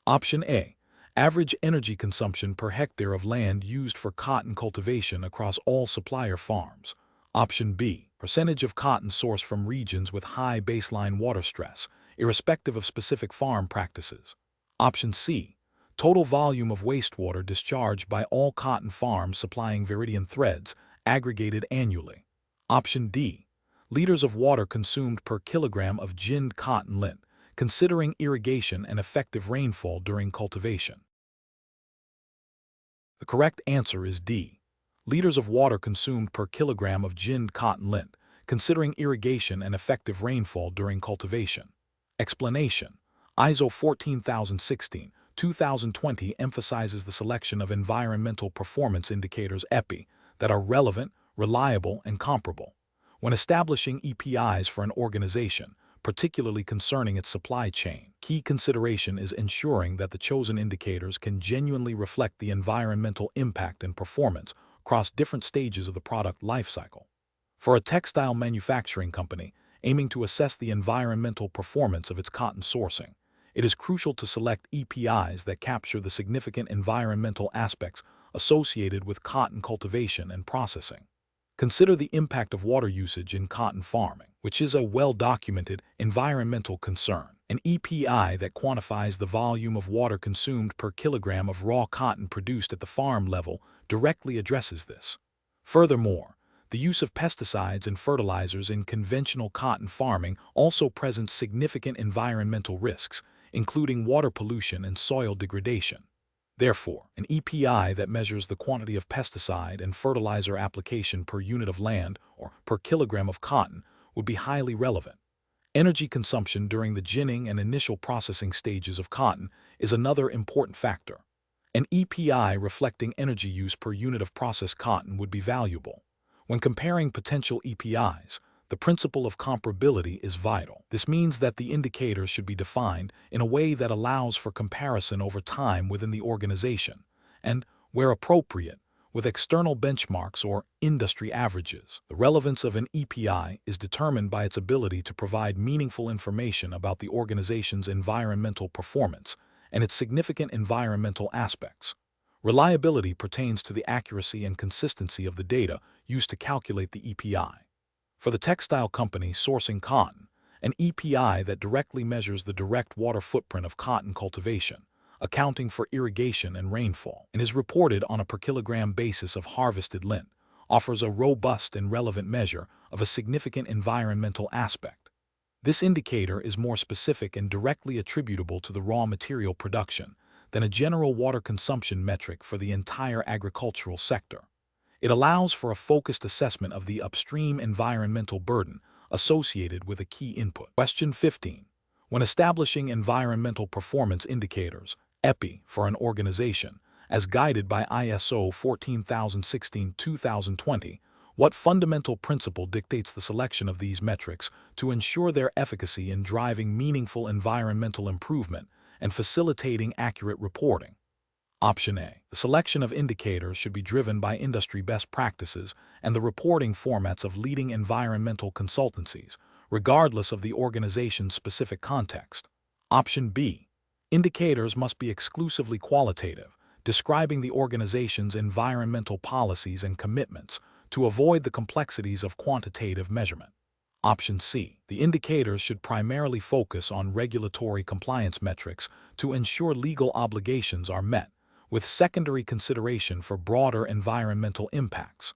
Option A. Average energy consumption per hectare of land used for cotton cultivation across all supplier farms. Option B. Percentage of cotton sourced from regions with high baseline water stress, irrespective of specific farm practices. Option C. Total volume of wastewater discharged by all cotton farms supplying Veridian Threads, aggregated annually. Option D. Liters of water consumed per kilogram of ginned cotton lint, considering irrigation and effective rainfall during cultivation. The correct answer is D. Liters of water consumed per kilogram of ginned cotton lint, considering irrigation and effective rainfall during cultivation. Explanation: ISO 14016-2020 emphasizes the selection of environmental performance indicators EPI that are relevant, reliable, and comparable. When establishing EPIs for an organization, particularly concerning its supply chain, key consideration is ensuring that the chosen indicators can genuinely reflect the environmental impact and performance across different stages of the product lifecycle. For a textile manufacturing company aiming to assess the environmental performance of its cotton sourcing, it is crucial to select EPIs that capture the significant environmental aspects associated with cotton cultivation and processing. Consider the impact of water usage in cotton farming, which is a well-documented environmental concern. An EPI that quantifies the volume of water consumed per kilogram of raw cotton produced at the farm level directly addresses this. Furthermore, the use of pesticides and fertilizers in conventional cotton farming also presents significant environmental risks, including water pollution and soil degradation. Therefore, an EPI that measures the quantity of pesticide and fertilizer application per unit of land or per kilogram of cotton would be highly relevant. Energy consumption during the ginning and initial processing stages of cotton is another important factor. An EPI reflecting energy use per unit of processed cotton would be valuable. When comparing potential EPIs, the principle of comparability is vital. This means that the indicators should be defined in a way that allows for comparison over time within the organization, and, where appropriate, with external benchmarks or industry averages. The relevance of an EPI is determined by its ability to provide meaningful information about the organization's environmental performance and its significant environmental aspects. Reliability pertains to the accuracy and consistency of the data used to calculate the EPI. For the textile company sourcing cotton, an EPI that directly measures the direct water footprint of cotton cultivation, accounting for irrigation and rainfall, and is reported on a per kilogram basis of harvested lint, offers a robust and relevant measure of a significant environmental aspect. This indicator is more specific and directly attributable to the raw material production than a general water consumption metric for the entire agricultural sector. It allows for a focused assessment of the upstream environmental burden associated with a key input. Question 15. When establishing environmental performance indicators, EPI, for an organization, as guided by ISO 14016-2020, what fundamental principle dictates the selection of these metrics to ensure their efficacy in driving meaningful environmental improvement and facilitating accurate reporting? Option A. The selection of indicators should be driven by industry best practices and the reporting formats of leading environmental consultancies, regardless of the organization's specific context. Option B. Indicators must be exclusively qualitative, describing the organization's environmental policies and commitments to avoid the complexities of quantitative measurement. Option C. The indicators should primarily focus on regulatory compliance metrics to ensure legal obligations are met, with secondary consideration for broader environmental impacts.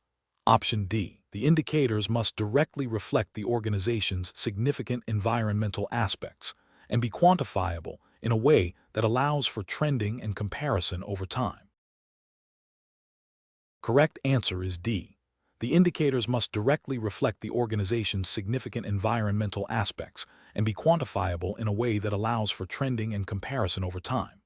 Option D. The indicators must directly reflect the organization's significant environmental aspects and be quantifiable in a way that allows for trending and comparison over time. Correct answer is D. The indicators must directly reflect the organization's significant environmental aspects and be quantifiable in a way that allows for trending and comparison over time.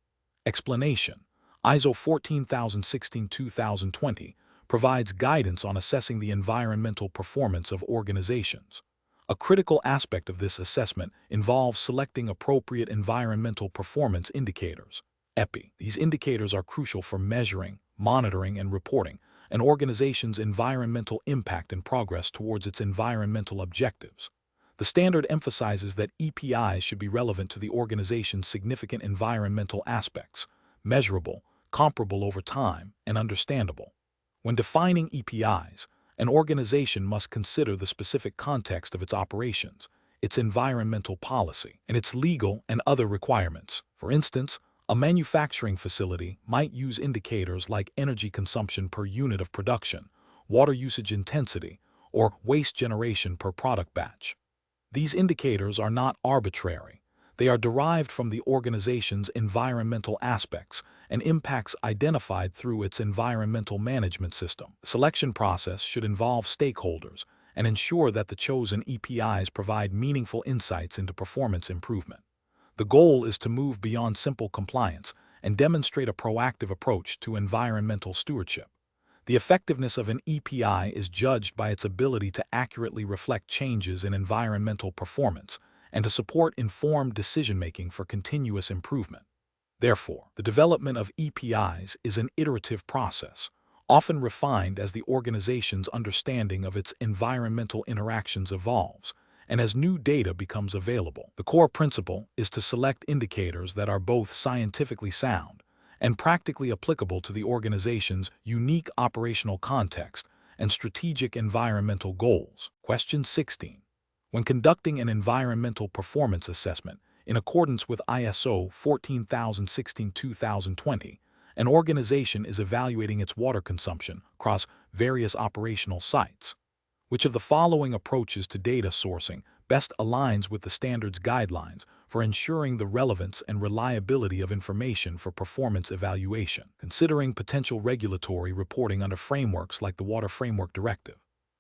Explanation. ISO 14016-2020 provides guidance on assessing the environmental performance of organizations. A critical aspect of this assessment involves selecting appropriate environmental performance indicators, EPI. These indicators are crucial for measuring, monitoring, and reporting an organization's environmental impact and progress towards its environmental objectives. The standard emphasizes that EPIs should be relevant to the organization's significant environmental aspects, measurable, comparable over time, and understandable. When defining EPIs, an organization must consider the specific context of its operations, its environmental policy, and its legal and other requirements. For instance, a manufacturing facility might use indicators like energy consumption per unit of production, water usage intensity, or waste generation per product batch. These indicators are not arbitrary. They are derived from the organization's environmental aspects and impacts identified through its environmental management system. The selection process should involve stakeholders and ensure that the chosen EPIs provide meaningful insights into performance improvement. The goal is to move beyond simple compliance and demonstrate a proactive approach to environmental stewardship. The effectiveness of an EPI is judged by its ability to accurately reflect changes in environmental performance and to support informed decision-making for continuous improvement. Therefore, the development of EPIs is an iterative process, often refined as the organization's understanding of its environmental interactions evolves and as new data becomes available. The core principle is to select indicators that are both scientifically sound and practically applicable to the organization's unique operational context and strategic environmental goals. Question 16. When conducting an environmental performance assessment in accordance with ISO 14016-2020, an organization is evaluating its water consumption across various operational sites. Which of the following approaches to data sourcing best aligns with the standard's guidelines for ensuring the relevance and reliability of information for performance evaluation, considering potential regulatory reporting under frameworks like the Water Framework Directive?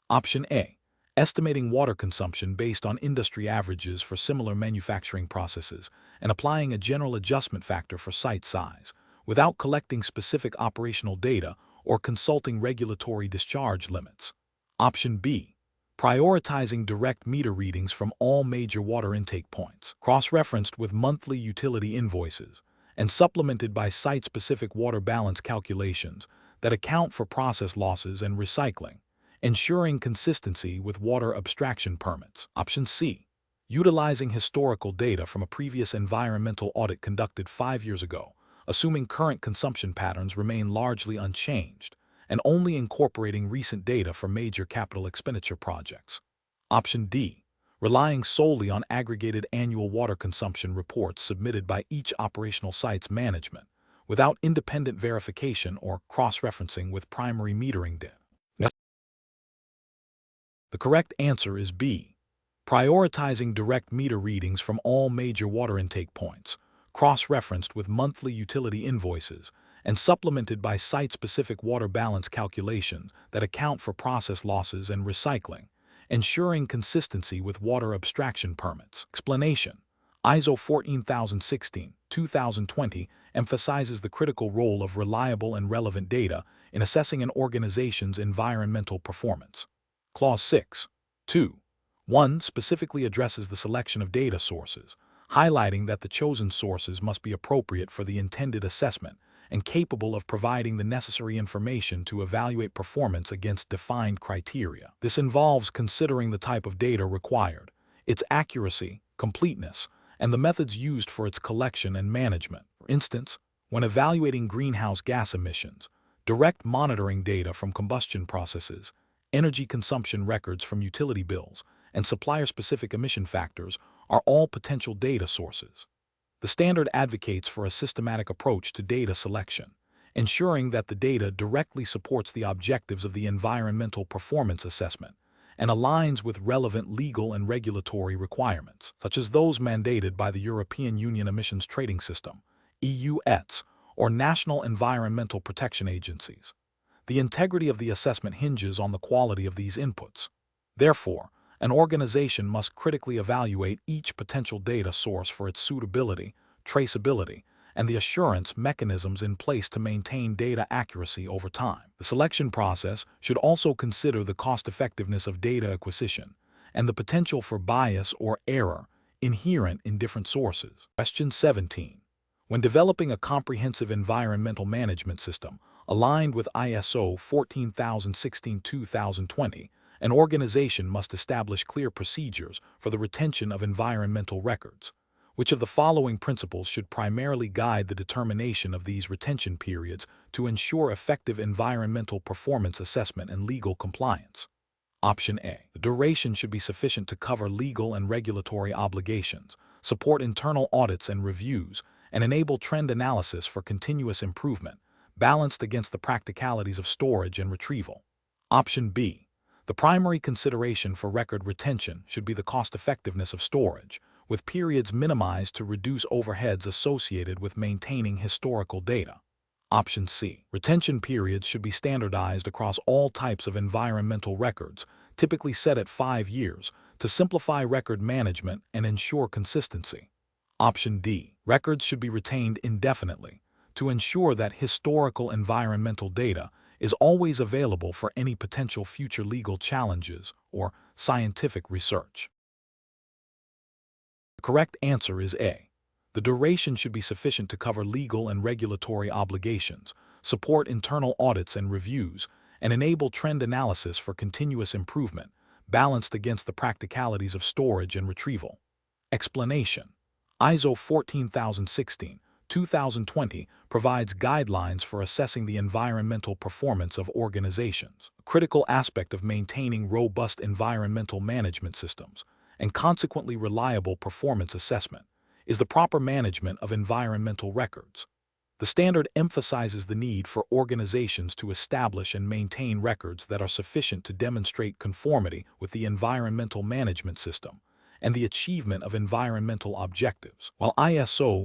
Option A. Estimating water consumption based on industry averages for similar manufacturing processes and applying a general adjustment factor for site size, without collecting specific operational data or consulting regulatory discharge limits. Option B. Prioritizing direct meter readings from all major water intake points, cross-referenced with monthly utility invoices, and supplemented by site-specific water balance calculations that account for process losses and recycling, ensuring consistency with water abstraction permits. Option C. Utilizing historical data from a previous environmental audit conducted 5 years ago, assuming current consumption patterns remain largely unchanged, and only incorporating recent data for major capital expenditure projects. Option D. Relying solely on aggregated annual water consumption reports submitted by each operational site's management, without independent verification or cross-referencing with primary metering data. The correct answer is B. Prioritizing direct meter readings from all major water intake points, cross-referenced with monthly utility invoices, and supplemented by site-specific water balance calculations that account for process losses and recycling, ensuring consistency with water abstraction permits. Explanation: ISO 14016-2020 emphasizes the critical role of reliable and relevant data in assessing an organization's environmental performance. Clause 6.2.1 specifically addresses the selection of data sources, highlighting that the chosen sources must be appropriate for the intended assessment and capable of providing the necessary information to evaluate performance against defined criteria. This involves considering the type of data required, its accuracy, completeness, and the methods used for its collection and management. For instance, when evaluating greenhouse gas emissions, direct monitoring data from combustion processes, energy consumption records from utility bills, and supplier-specific emission factors are all potential data sources. The standard advocates for a systematic approach to data selection, ensuring that the data directly supports the objectives of the environmental performance assessment and aligns with relevant legal and regulatory requirements, such as those mandated by the European Union Emissions Trading System, EU ETS, or national environmental protection agencies. The integrity of the assessment hinges on the quality of these inputs. Therefore, an organization must critically evaluate each potential data source for its suitability, traceability, and the assurance mechanisms in place to maintain data accuracy over time. The selection process should also consider the cost-effectiveness of data acquisition and the potential for bias or error inherent in different sources. Question 17. When developing a comprehensive environmental management system aligned with ISO 14016-2020, an organization must establish clear procedures for the retention of environmental records. Which of the following principles should primarily guide the determination of these retention periods to ensure effective environmental performance assessment and legal compliance? Option A. The duration should be sufficient to cover legal and regulatory obligations, support internal audits and reviews, and enable trend analysis for continuous improvement, balanced against the practicalities of storage and retrieval. Option B. The primary consideration for record retention should be the cost-effectiveness of storage, with periods minimized to reduce overheads associated with maintaining historical data. Option C. Retention periods should be standardized across all types of environmental records, typically set at 5 years, to simplify record management and ensure consistency. Option D. Records should be retained indefinitely, to ensure that historical environmental data is always available for any potential future legal challenges or scientific research. The correct answer is A. The duration should be sufficient to cover legal and regulatory obligations, support internal audits and reviews, and enable trend analysis for continuous improvement, balanced against the practicalities of storage and retrieval. Explanation: ISO 14016-2020 provides guidelines for assessing the environmental performance of organizations, a critical aspect of maintaining robust environmental management systems, and consequently reliable performance assessment, is the proper management of environmental records. The standard emphasizes the need for organizations to establish and maintain records that are sufficient to demonstrate conformity with the environmental management system and the achievement of environmental objectives. While ISO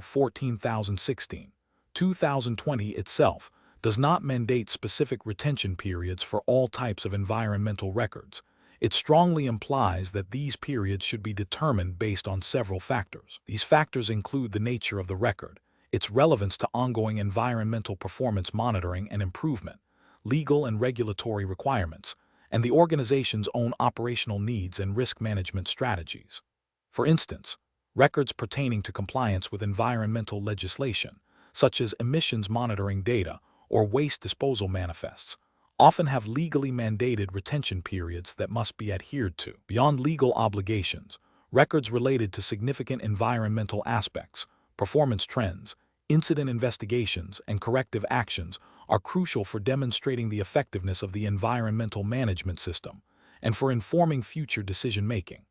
14016-2020 itself does not mandate specific retention periods for all types of environmental records, it strongly implies that these periods should be determined based on several factors. These factors include the nature of the record, its relevance to ongoing environmental performance monitoring and improvement, legal and regulatory requirements, and the organization's own operational needs and risk management strategies. For instance, records pertaining to compliance with environmental legislation, such as emissions monitoring data or waste disposal manifests, often have legally mandated retention periods that must be adhered to. Beyond legal obligations, records related to significant environmental aspects, performance trends, incident investigations, and corrective actions are crucial for demonstrating the effectiveness of the environmental management system and for informing future decision-making.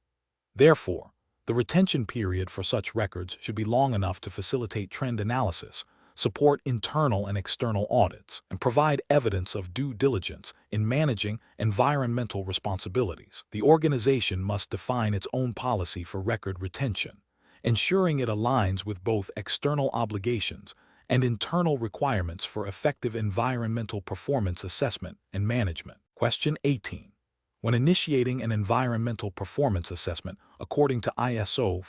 Therefore, the retention period for such records should be long enough to facilitate trend analysis, support internal and external audits, and provide evidence of due diligence in managing environmental responsibilities. The organization must define its own policy for record retention, ensuring it aligns with both external obligations and internal requirements for effective environmental performance assessment and management. Question 18. When initiating an environmental performance assessment according to ISO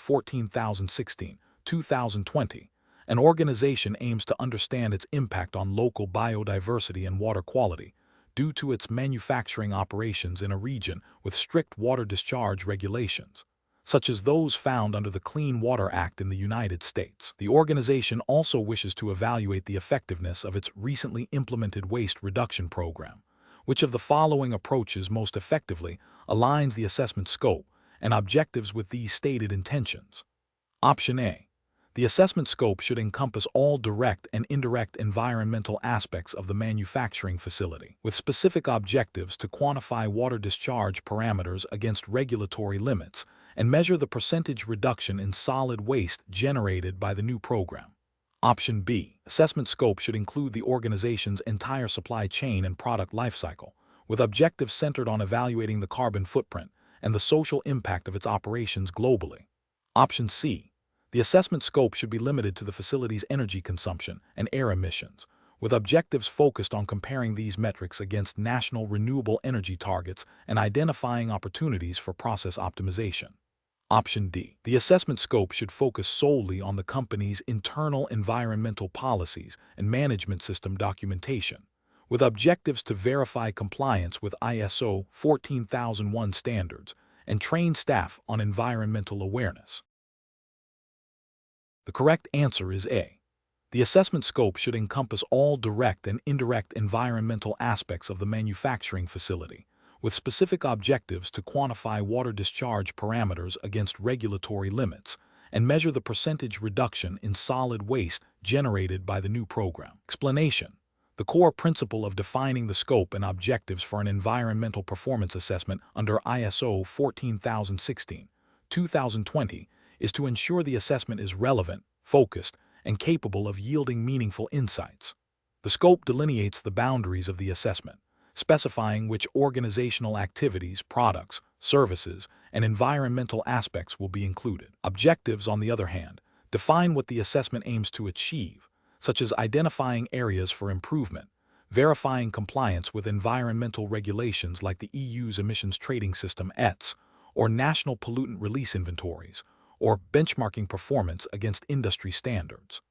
14016-2020, an organization aims to understand its impact on local biodiversity and water quality due to its manufacturing operations in a region with strict water discharge regulations, such as those found under the Clean Water Act in the United States. The organization also wishes to evaluate the effectiveness of its recently implemented waste reduction program. Which of the following approaches most effectively aligns the assessment scope and objectives with these stated intentions? Option A. The assessment scope should encompass all direct and indirect environmental aspects of the manufacturing facility, with specific objectives to quantify water discharge parameters against regulatory limits and measure the percentage reduction in solid waste generated by the new program. Option B. Assessment scope should include the organization's entire supply chain and product lifecycle, with objectives centered on evaluating the carbon footprint and the social impact of its operations globally. Option C. The assessment scope should be limited to the facility's energy consumption and air emissions, with objectives focused on comparing these metrics against national renewable energy targets and identifying opportunities for process optimization. Option D. The assessment scope should focus solely on the company's internal environmental policies and management system documentation, with objectives to verify compliance with ISO 14001 standards and train staff on environmental awareness. The correct answer is A. The assessment scope should encompass all direct and indirect environmental aspects of the manufacturing facility, with specific objectives to quantify water discharge parameters against regulatory limits and measure the percentage reduction in solid waste generated by the new program. Explanation. The core principle of defining the scope and objectives for an environmental performance assessment under ISO 14016-2020 is to ensure the assessment is relevant, focused, and capable of yielding meaningful insights. The scope delineates the boundaries of the assessment, specifying which organizational activities, products, services, and environmental aspects will be included. Objectives, on the other hand, define what the assessment aims to achieve, such as identifying areas for improvement, verifying compliance with environmental regulations like the EU's emissions trading system ETS, or national pollutant release inventories, or benchmarking performance against industry standards.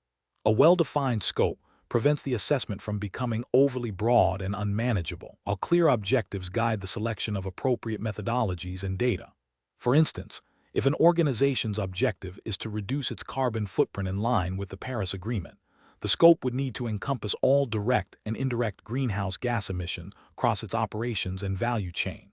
A well-defined scope prevents the assessment from becoming overly broad and unmanageable, while clear objectives guide the selection of appropriate methodologies and data. For instance, if an organization's objective is to reduce its carbon footprint in line with the Paris Agreement, the scope would need to encompass all direct and indirect greenhouse gas emissions across its operations and value chain.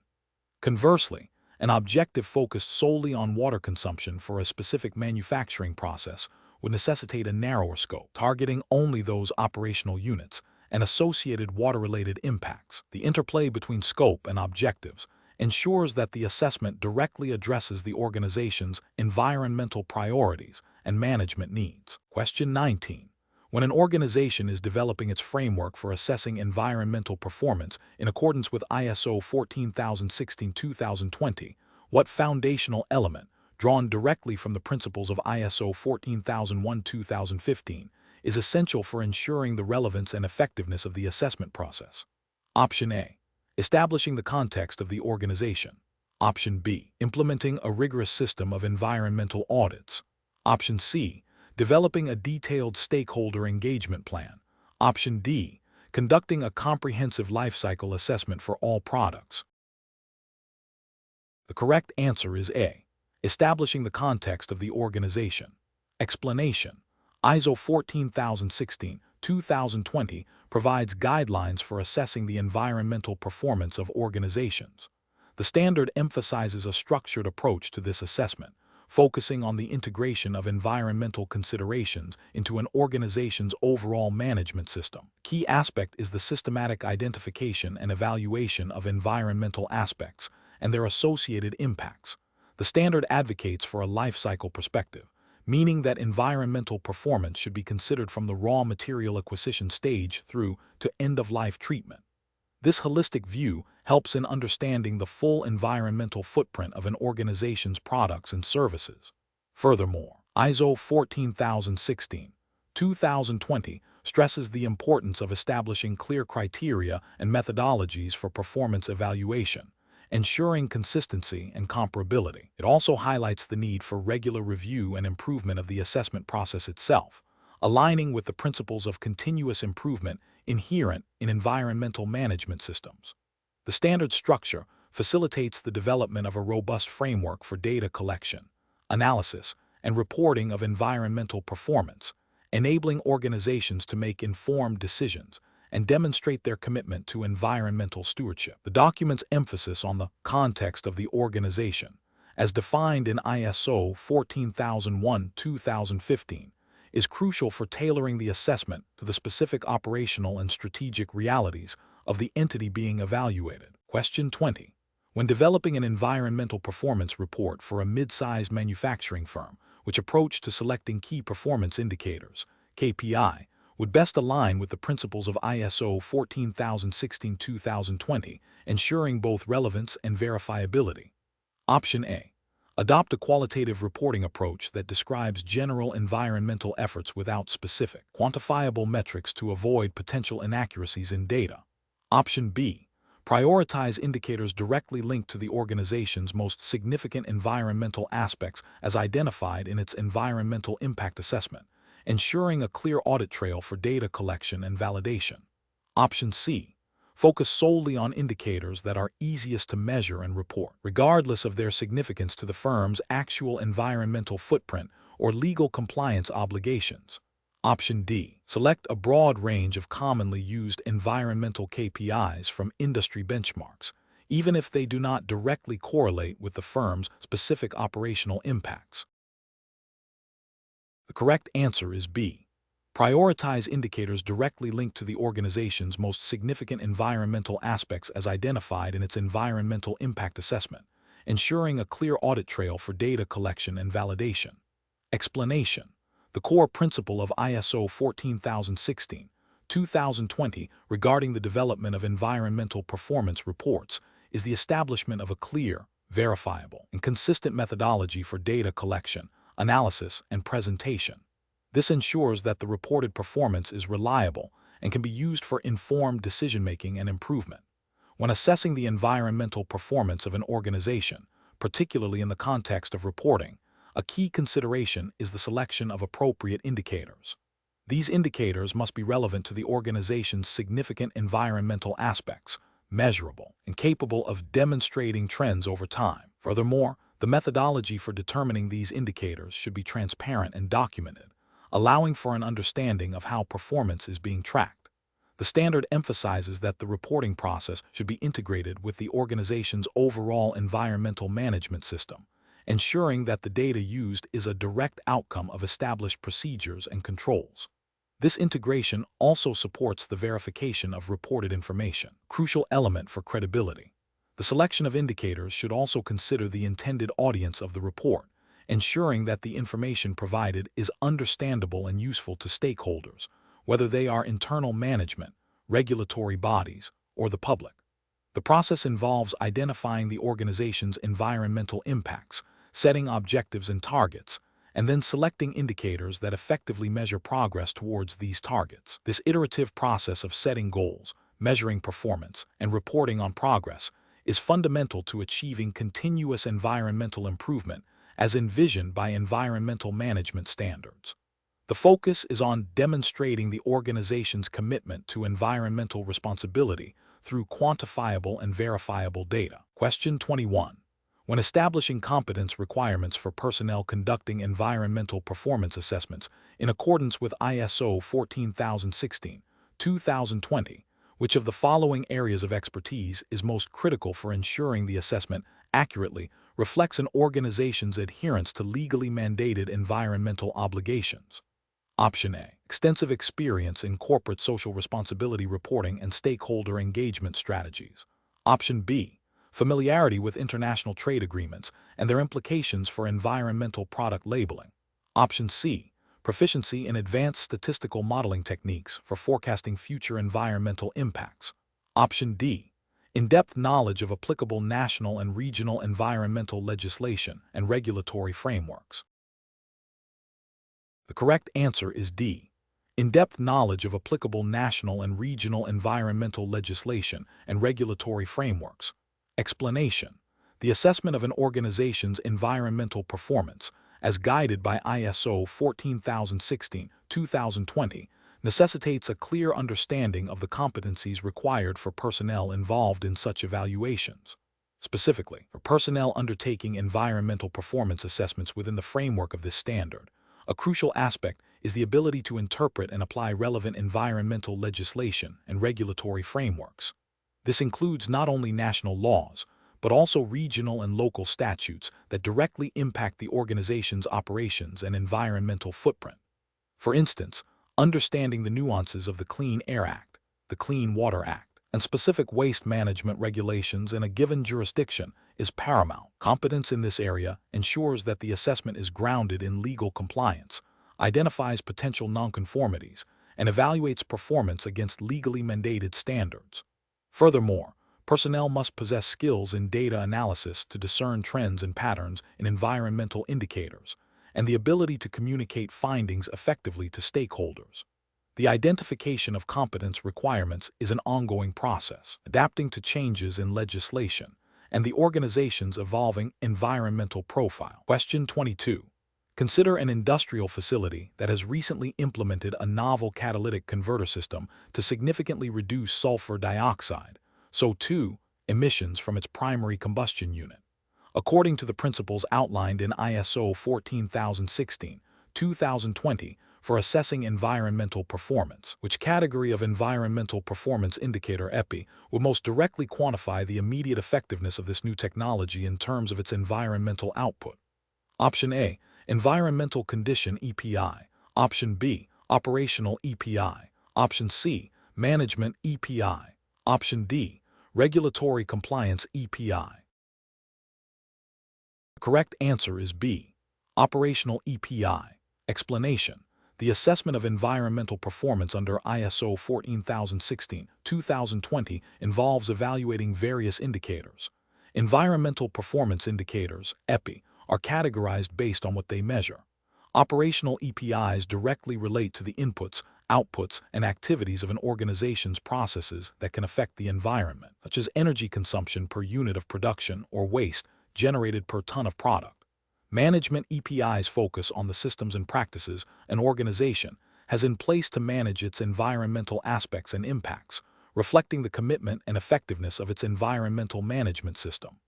Conversely, an objective focused solely on water consumption for a specific manufacturing process would necessitate a narrower scope, targeting only those operational units and associated water-related impacts. The interplay between scope and objectives ensures that the assessment directly addresses the organization's environmental priorities and management needs. Question 19. When an organization is developing its framework for assessing environmental performance in accordance with ISO 14016-2020, what foundational element, drawn directly from the principles of ISO 14001-2015, is essential for ensuring the relevance and effectiveness of the assessment process? Option A. Establishing the context of the organization. Option B. Implementing a rigorous system of environmental audits. Option C. Developing a detailed stakeholder engagement plan. Option D. Conducting a comprehensive life cycle assessment for all products. The correct answer is A. Establishing the context of the organization. Explanation. ISO 14016-2020 provides guidelines for assessing the environmental performance of organizations. The standard emphasizes a structured approach to this assessment, focusing on the integration of environmental considerations into an organization's overall management system. Key aspect is the systematic identification and evaluation of environmental aspects and their associated impacts. The standard advocates for a life cycle perspective, meaning that environmental performance should be considered from the raw material acquisition stage through to end-of-life treatment. This holistic view helps in understanding the full environmental footprint of an organization's products and services. Furthermore, ISO 14016, 2020 stresses the importance of establishing clear criteria and methodologies for performance evaluation, ensuring consistency and comparability. It also highlights the need for regular review and improvement of the assessment process itself, aligning with the principles of continuous improvement inherent in environmental management systems. The standard structure facilitates the development of a robust framework for data collection, analysis, and reporting of environmental performance, enabling organizations to make informed decisions and demonstrate their commitment to environmental stewardship. The document's emphasis on the context of the organization, as defined in ISO 14001-2015, is crucial for tailoring the assessment to the specific operational and strategic realities of the entity being evaluated. Question 20. When developing an environmental performance report for a mid-sized manufacturing firm, which approach to selecting key performance indicators, KPI, would best align with the principles of ISO 14016-2020, ensuring both relevance and verifiability? Option A. Adopt a qualitative reporting approach that describes general environmental efforts without specific, quantifiable metrics to avoid potential inaccuracies in data. Option B. Prioritize indicators directly linked to the organization's most significant environmental aspects as identified in its environmental impact assessment, ensuring a clear audit trail for data collection and validation. Option C. Focus solely on indicators that are easiest to measure and report, regardless of their significance to the firm's actual environmental footprint or legal compliance obligations. Option D. Select a broad range of commonly used environmental KPIs from industry benchmarks, even if they do not directly correlate with the firm's specific operational impacts. The correct answer is B. Prioritize indicators directly linked to the organization's most significant environmental aspects as identified in its environmental impact assessment, ensuring a clear audit trail for data collection and validation. Explanation. The core principle of ISO 14016-2020 regarding the development of environmental performance reports is the establishment of a clear, verifiable, and consistent methodology for data collection, analysis, and presentation. This ensures that the reported performance is reliable and can be used for informed decision-making and improvement. When assessing the environmental performance of an organization, particularly in the context of reporting, a key consideration is the selection of appropriate indicators. These indicators must be relevant to the organization's significant environmental aspects, measurable, and capable of demonstrating trends over time. Furthermore, the methodology for determining these indicators should be transparent and documented, allowing for an understanding of how performance is being tracked. The standard emphasizes that the reporting process should be integrated with the organization's overall environmental management system, ensuring that the data used is a direct outcome of established procedures and controls. This integration also supports the verification of reported information, a crucial element for credibility. The selection of indicators should also consider the intended audience of the report, ensuring that the information provided is understandable and useful to stakeholders, whether they are internal management, regulatory bodies, or the public. The process involves identifying the organization's environmental impacts, setting objectives and targets, and then selecting indicators that effectively measure progress towards these targets. This iterative process of setting goals, measuring performance, and reporting on progress is fundamental to achieving continuous environmental improvement as envisioned by environmental management standards. The focus is on demonstrating the organization's commitment to environmental responsibility through quantifiable and verifiable data. Question 21. When establishing competence requirements for personnel conducting environmental performance assessments in accordance with ISO 14016-2020, which of the following areas of expertise is most critical for ensuring the assessment accurately reflects an organization's adherence to legally mandated environmental obligations? Option A. Extensive experience in corporate social responsibility reporting and stakeholder engagement strategies. Option B. Familiarity with international trade agreements and their implications for environmental product labeling. Option C. Proficiency in advanced statistical modeling techniques for forecasting future environmental impacts. Option D. In-depth knowledge of applicable national and regional environmental legislation and regulatory frameworks. The correct answer is D. In-depth knowledge of applicable national and regional environmental legislation and regulatory frameworks. Explanation: the assessment of an organization's environmental performance, as guided by ISO 14016-2020, necessitates a clear understanding of the competencies required for personnel involved in such evaluations. Specifically, for personnel undertaking environmental performance assessments within the framework of this standard, a crucial aspect is the ability to interpret and apply relevant environmental legislation and regulatory frameworks. This includes not only national laws, but also regional and local statutes that directly impact the organization's operations and environmental footprint. For instance, understanding the nuances of the Clean Air Act, the Clean Water Act, and specific waste management regulations in a given jurisdiction is paramount. Competence in this area ensures that the assessment is grounded in legal compliance, identifies potential nonconformities, and evaluates performance against legally mandated standards. Furthermore, personnel must possess skills in data analysis to discern trends and patterns in environmental indicators, and the ability to communicate findings effectively to stakeholders. The identification of competence requirements is an ongoing process, adapting to changes in legislation and the organization's evolving environmental profile. Question 22. Consider an industrial facility that has recently implemented a novel catalytic converter system to significantly reduce sulfur dioxide, SO2, emissions from its primary combustion unit. According to the principles outlined in ISO 14016-2020 for assessing environmental performance, which category of environmental performance indicator EPI would most directly quantify the immediate effectiveness of this new technology in terms of its environmental output? Option A, Environmental Condition EPI. Option B, Operational EPI. Option C, Management EPI. Option D, Regulatory Compliance EPI. The correct answer is B, Operational EPI. Explanation: the assessment of environmental performance under ISO 14016-2020 involves evaluating various indicators. Environmental performance indicators, EPI, are categorized based on what they measure. Operational EPIs directly relate to the inputs, outputs, and activities of an organization's processes that can affect the environment, such as energy consumption per unit of production or waste generated per ton of product. Management EPIs focus on the systems and practices an organization has in place to manage its environmental aspects and impacts, reflecting the commitment and effectiveness of its environmental management system.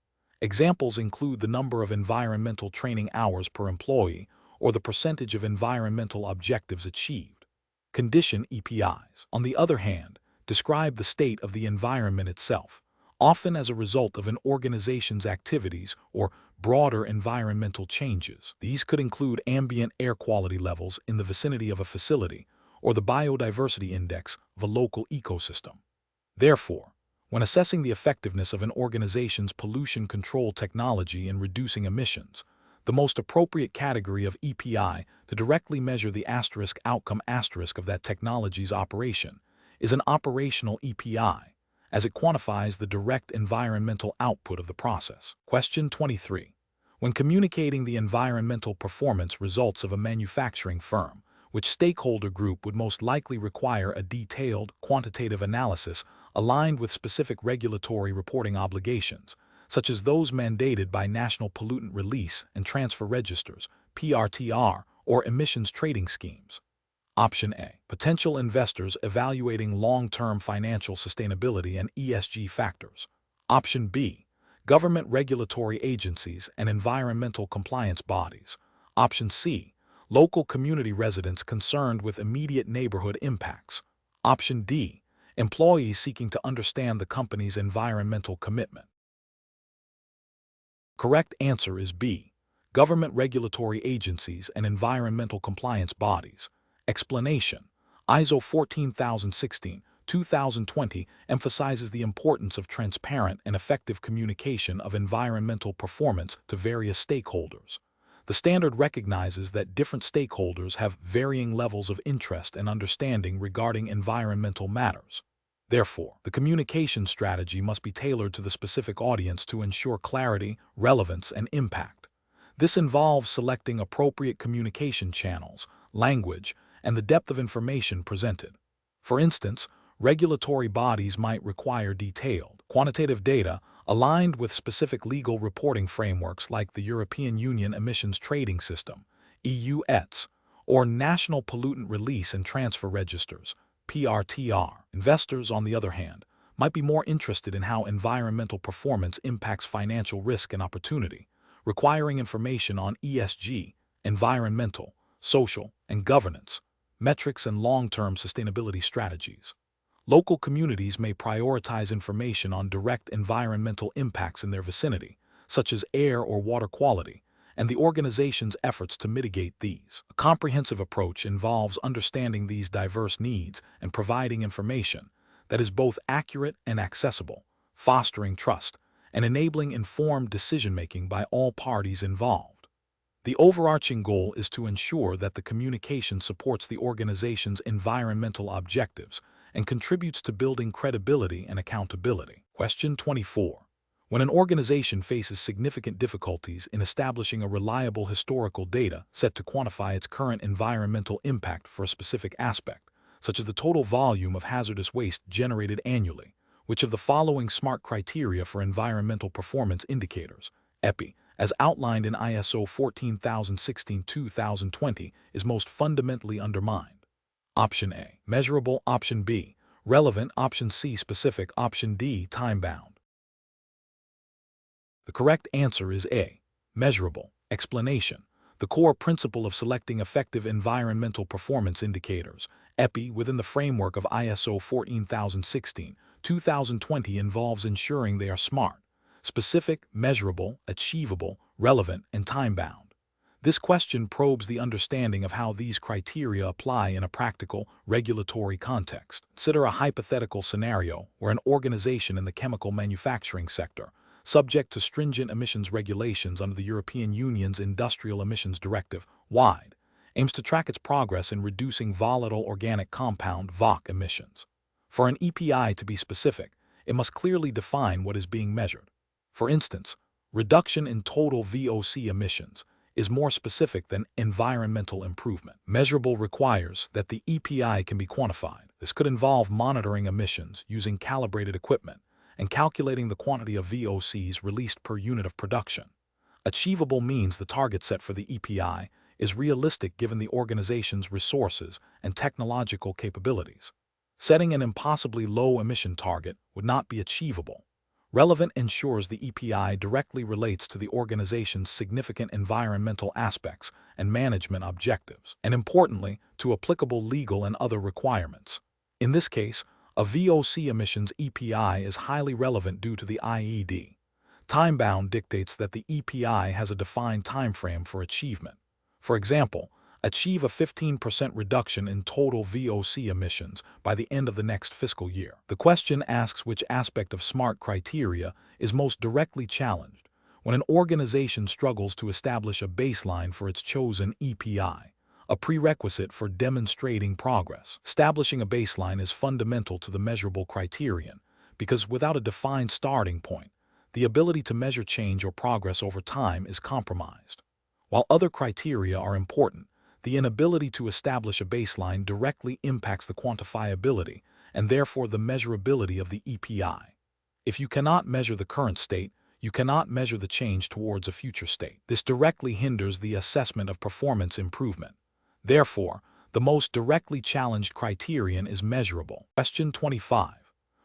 Examples include the number of environmental training hours per employee or the percentage of environmental objectives achieved. Condition EPIs, on the other hand, describe the state of the environment itself, often as a result of an organization's activities or broader environmental changes. These could include ambient air quality levels in the vicinity of a facility or the biodiversity index of a local ecosystem. Therefore, when assessing the effectiveness of an organization's pollution control technology in reducing emissions, the most appropriate category of EPI to directly measure the outcome of that technology's operation is an operational EPI, as it quantifies the direct environmental output of the process. Question 23. When communicating the environmental performance results of a manufacturing firm, which stakeholder group would most likely require a detailed, quantitative analysis aligned with specific regulatory reporting obligations, such as those mandated by National Pollutant Release and Transfer Registers, PRTR, or emissions trading schemes? Option A, potential investors evaluating long-term financial sustainability and ESG factors. Option B, government regulatory agencies and environmental compliance bodies. Option C, local community residents concerned with immediate neighborhood impacts. Option D, employees seeking to understand the company's environmental commitment. Correct answer is B, government regulatory agencies and environmental compliance bodies. Explanation: ISO 14016-2020 emphasizes the importance of transparent and effective communication of environmental performance to various stakeholders. The standard recognizes that different stakeholders have varying levels of interest and understanding regarding environmental matters. Therefore, the communication strategy must be tailored to the specific audience to ensure clarity, relevance, and impact. This involves selecting appropriate communication channels, language, and the depth of information presented. For instance, regulatory bodies might require detailed, quantitative data aligned with specific legal reporting frameworks like the European Union Emissions Trading System, EU ETS, or National Pollutant Release and Transfer Registers, PRTR. Investors, on the other hand, might be more interested in how environmental performance impacts financial risk and opportunity, requiring information on ESG, environmental, social, and governance, metrics and long-term sustainability strategies. Local communities may prioritize information on direct environmental impacts in their vicinity, such as air or water quality, and the organization's efforts to mitigate these. A comprehensive approach involves understanding these diverse needs and providing information that is both accurate and accessible, fostering trust and enabling informed decision-making by all parties involved. The overarching goal is to ensure that the communication supports the organization's environmental objectives and contributes to building credibility and accountability. Question 24. When an organization faces significant difficulties in establishing a reliable historical data set to quantify its current environmental impact for a specific aspect, such as the total volume of hazardous waste generated annually, which of the following SMART criteria for environmental performance indicators, EPI, as outlined in ISO 14016-2020, is most fundamentally undermined? Option A, measurable. Option B, relevant. Option C, specific. Option D, time-bound. The correct answer is A, measurable. Explanation. The core principle of selecting effective environmental performance indicators, EPI, within the framework of ISO 14016-2020 involves ensuring they are SMART, specific, measurable, achievable, relevant, and time-bound. This question probes the understanding of how these criteria apply in a practical, regulatory context. Consider a hypothetical scenario where an organization in the chemical manufacturing sector, subject to stringent emissions regulations under the European Union's Industrial Emissions Directive, WIDE, aims to track its progress in reducing volatile organic compound (VOC) emissions. For an EPI to be specific, it must clearly define what is being measured. For instance, reduction in total VOC emissions is more specific than environmental improvement. Measurable requires that the EPI can be quantified. This could involve monitoring emissions using calibrated equipment and calculating the quantity of VOCs released per unit of production. Achievable means the target set for the EPI is realistic given the organization's resources and technological capabilities. Setting an impossibly low emission target would not be achievable. Relevant ensures the EPI directly relates to the organization's significant environmental aspects and management objectives, and importantly, to applicable legal and other requirements. In this case, a VOC emissions EPI is highly relevant due to the IED. Time-bound dictates that the EPI has a defined timeframe for achievement. For example, achieve a 15% reduction in total VOC emissions by the end of the next fiscal year. The question asks which aspect of SMART criteria is most directly challenged when an organization struggles to establish a baseline for its chosen EPI, a prerequisite for demonstrating progress. Establishing a baseline is fundamental to the measurable criterion because without a defined starting point, the ability to measure change or progress over time is compromised. While other criteria are important, the inability to establish a baseline directly impacts the quantifiability and therefore the measurability of the EPI. If you cannot measure the current state, you cannot measure the change towards a future state. This directly hinders the assessment of performance improvement. Therefore, the most directly challenged criterion is measurable. Question 25.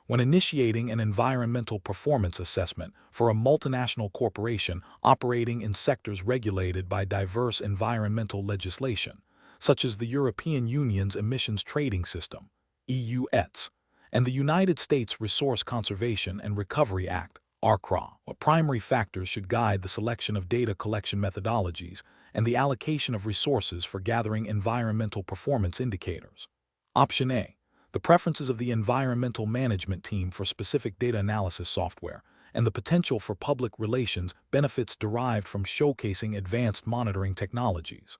When initiating an environmental performance assessment for a multinational corporation operating in sectors regulated by diverse environmental legislation, such as the European Union's Emissions Trading System, EU ETS, and the United States Resource Conservation and Recovery Act, RCRA, what primary factors should guide the selection of data collection methodologies and the allocation of resources for gathering environmental performance indicators? Option A, the preferences of the environmental management team for specific data analysis software, and the potential for public relations benefits derived from showcasing advanced monitoring technologies.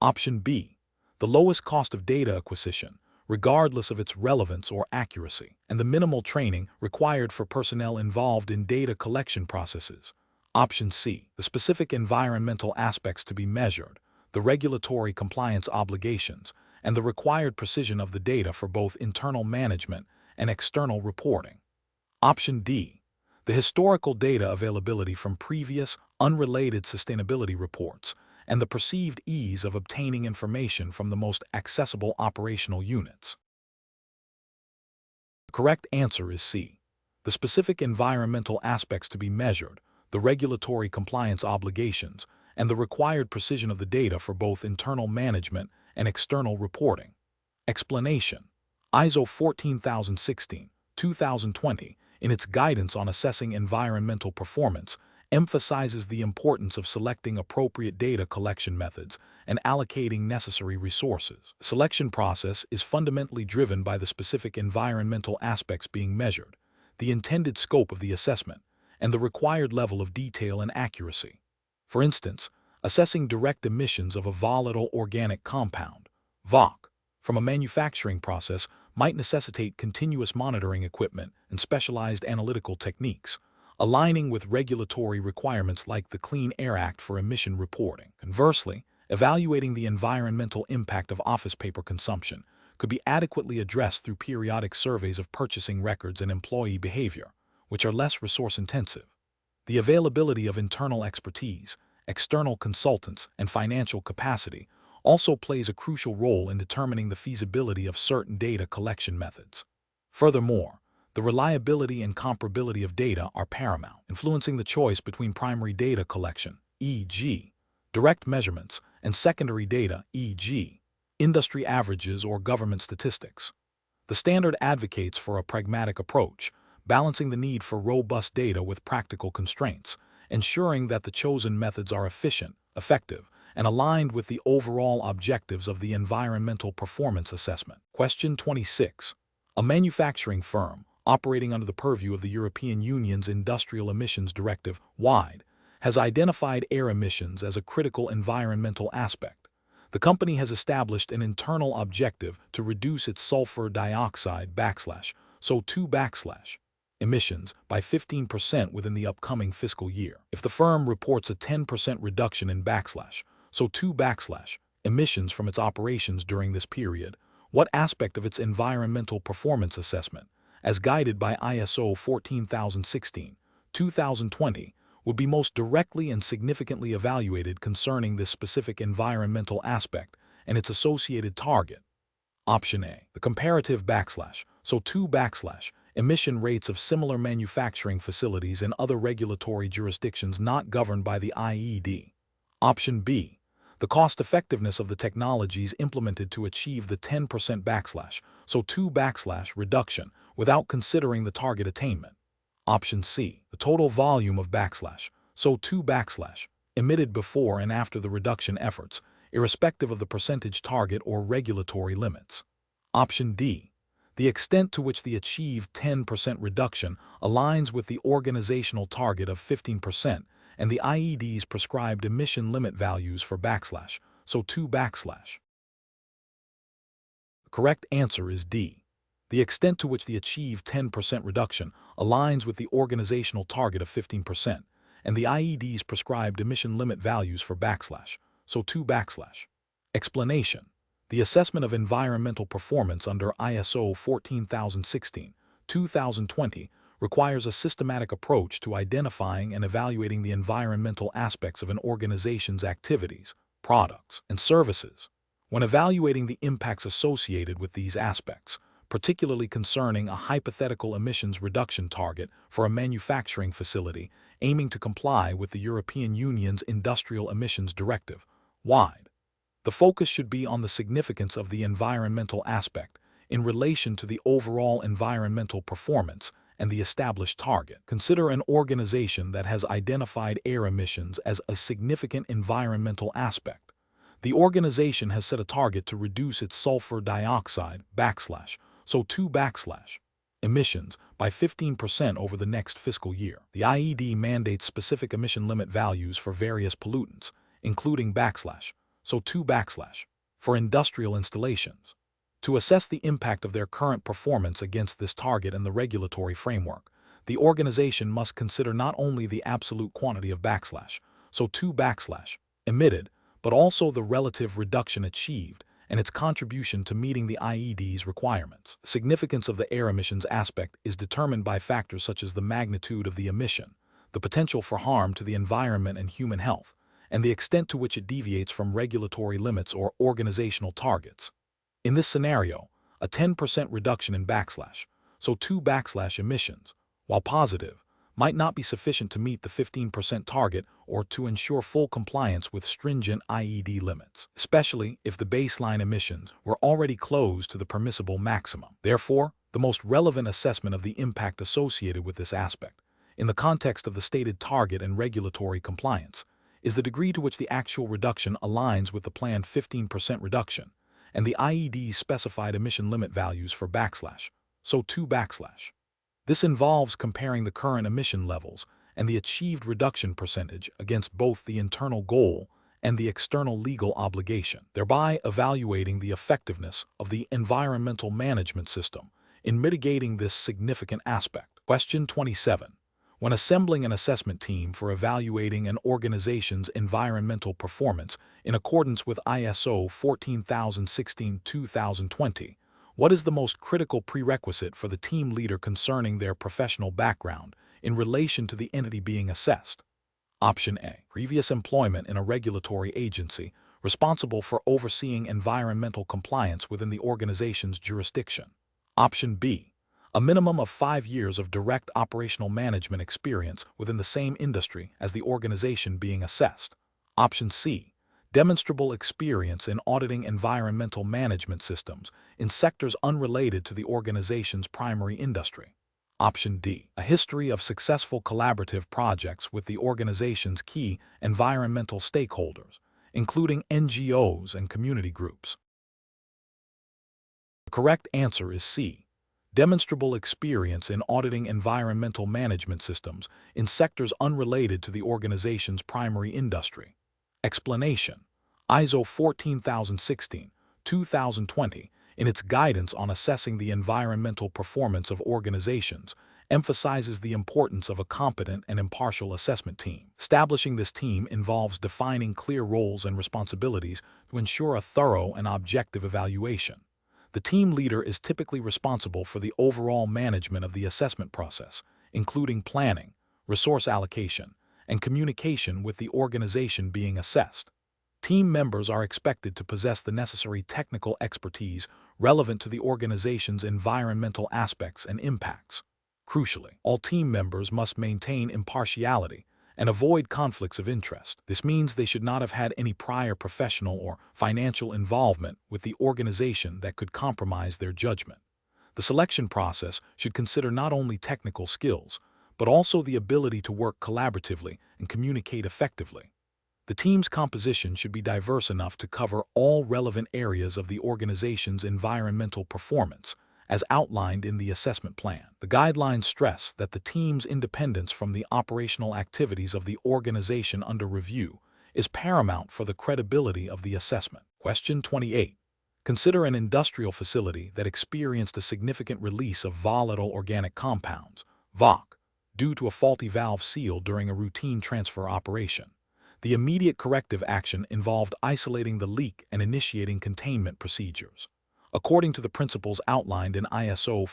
Option B, the lowest cost of data acquisition, regardless of its relevance or accuracy, and the minimal training required for personnel involved in data collection processes. Option C, the specific environmental aspects to be measured, the regulatory compliance obligations, and the required precision of the data for both internal management and external reporting. Option D, the historical data availability from previous, unrelated sustainability reports, and the perceived ease of obtaining information from the most accessible operational units. The correct answer is C, the specific environmental aspects to be measured, the regulatory compliance obligations, and the required precision of the data for both internal management and external reporting. Explanation: ISO 14016, 2020, in its guidance on assessing environmental performance, emphasizes the importance of selecting appropriate data collection methods and allocating necessary resources. The selection process is fundamentally driven by the specific environmental aspects being measured, the intended scope of the assessment, and the required level of detail and accuracy. For instance, assessing direct emissions of a volatile organic compound, VOC, from a manufacturing process might necessitate continuous monitoring equipment and specialized analytical techniques, aligning with regulatory requirements like the Clean Air Act for emission reporting. Conversely, evaluating the environmental impact of office paper consumption could be adequately addressed through periodic surveys of purchasing records and employee behavior, which are less resource-intensive. The availability of internal expertise, external consultants, and financial capacity also plays a crucial role in determining the feasibility of certain data collection methods. Furthermore, the reliability and comparability of data are paramount, influencing the choice between primary data collection, e.g., direct measurements, and secondary data, e.g., industry averages or government statistics. The standard advocates for a pragmatic approach, balancing the need for robust data with practical constraints, ensuring that the chosen methods are efficient, effective, and aligned with the overall objectives of the environmental performance assessment. Question 26. A manufacturing firm, operating under the purview of the European Union's Industrial Emissions Directive, WIDE, has identified air emissions as a critical environmental aspect. The company has established an internal objective to reduce its sulfur dioxide (SO2) emissions by 15% within the upcoming fiscal year. If the firm reports a 10% reduction in SO2 emissions from its operations during this period, what aspect of its environmental performance assessment, as guided by ISO 14016, 2020, would be most directly and significantly evaluated concerning this specific environmental aspect and its associated target? Option A, the comparative SO2 emission rates of similar manufacturing facilities in other regulatory jurisdictions not governed by the IED. Option B, the cost-effectiveness of the technologies implemented to achieve the 10% SO2 reduction without considering the target attainment. Option C, the total volume of SO2 emitted before and after the reduction efforts, irrespective of the percentage target or regulatory limits. Option D, the extent to which the achieved 10% reduction aligns with the organizational target of 15% and the IED's prescribed emission limit values for SO2. The correct answer is D, the extent to which the achieved 10% reduction aligns with the organizational target of 15% and the IED's prescribed emission limit values for SO2. Explanation: the assessment of environmental performance under ISO 14016, 2020 requires a systematic approach to identifying and evaluating the environmental aspects of an organization's activities, products, and services. When evaluating the impacts associated with these aspects, particularly concerning a hypothetical emissions reduction target for a manufacturing facility aiming to comply with the European Union's Industrial Emissions Directive, WIDE, the focus should be on the significance of the environmental aspect in relation to the overall environmental performance and the established target. Consider an organization that has identified air emissions as a significant environmental aspect. The organization has set a target to reduce its sulfur dioxide SO2 emissions by 15% over the next fiscal year. The IED mandates specific emission limit values for various pollutants, including SO2 for industrial installations. To assess the impact of their current performance against this target and the regulatory framework, the organization must consider not only the absolute quantity of SO2 emitted, but also the relative reduction achieved and its contribution to meeting the IED's requirements. The significance of the air emissions aspect is determined by factors such as the magnitude of the emission, the potential for harm to the environment and human health, and the extent to which it deviates from regulatory limits or organizational targets. In this scenario, a 10% reduction in so 2 emissions, while positive, might not be sufficient to meet the 15% target or to ensure full compliance with stringent IED limits, especially if the baseline emissions were already close to the permissible maximum. Therefore, the most relevant assessment of the impact associated with this aspect, in the context of the stated target and regulatory compliance, is the degree to which the actual reduction aligns with the planned 15% reduction and the IED's specified emission limit values for so 2 . This involves comparing the current emission levels and the achieved reduction percentage against both the internal goal and the external legal obligation, thereby evaluating the effectiveness of the environmental management system in mitigating this significant aspect. Question 27. When assembling an assessment team for evaluating an organization's environmental performance in accordance with ISO 14016-2020, what is the most critical prerequisite for the team leader concerning their professional background in relation to the entity being assessed? Option A. Previous employment in a regulatory agency responsible for overseeing environmental compliance within the organization's jurisdiction. Option B. A minimum of 5 years of direct operational management experience within the same industry as the organization being assessed. Option C. Demonstrable experience in auditing environmental management systems in sectors unrelated to the organization's primary industry. Option D. A history of successful collaborative projects with the organization's key environmental stakeholders, including NGOs and community groups. The correct answer is C. Demonstrable experience in auditing environmental management systems in sectors unrelated to the organization's primary industry. Explanation. ISO 14016-2020, in its guidance on assessing the environmental performance of organizations, emphasizes the importance of a competent and impartial assessment team. Establishing this team involves defining clear roles and responsibilities to ensure a thorough and objective evaluation. The team leader is typically responsible for the overall management of the assessment process, including planning, resource allocation, and communication with the organization being assessed. Team members are expected to possess the necessary technical expertise relevant to the organization's environmental aspects and impacts. Crucially, all team members must maintain impartiality and avoid conflicts of interest. This means they should not have had any prior professional or financial involvement with the organization that could compromise their judgment. The selection process should consider not only technical skills, but also the ability to work collaboratively and communicate effectively. The team's composition should be diverse enough to cover all relevant areas of the organization's environmental performance, as outlined in the assessment plan. The guidelines stress that the team's independence from the operational activities of the organization under review is paramount for the credibility of the assessment. Question 28. Consider an industrial facility that experienced a significant release of volatile organic compounds, VOC, due to a faulty valve seal during a routine transfer operation. The immediate corrective action involved isolating the leak and initiating containment procedures. According to the principles outlined in ISO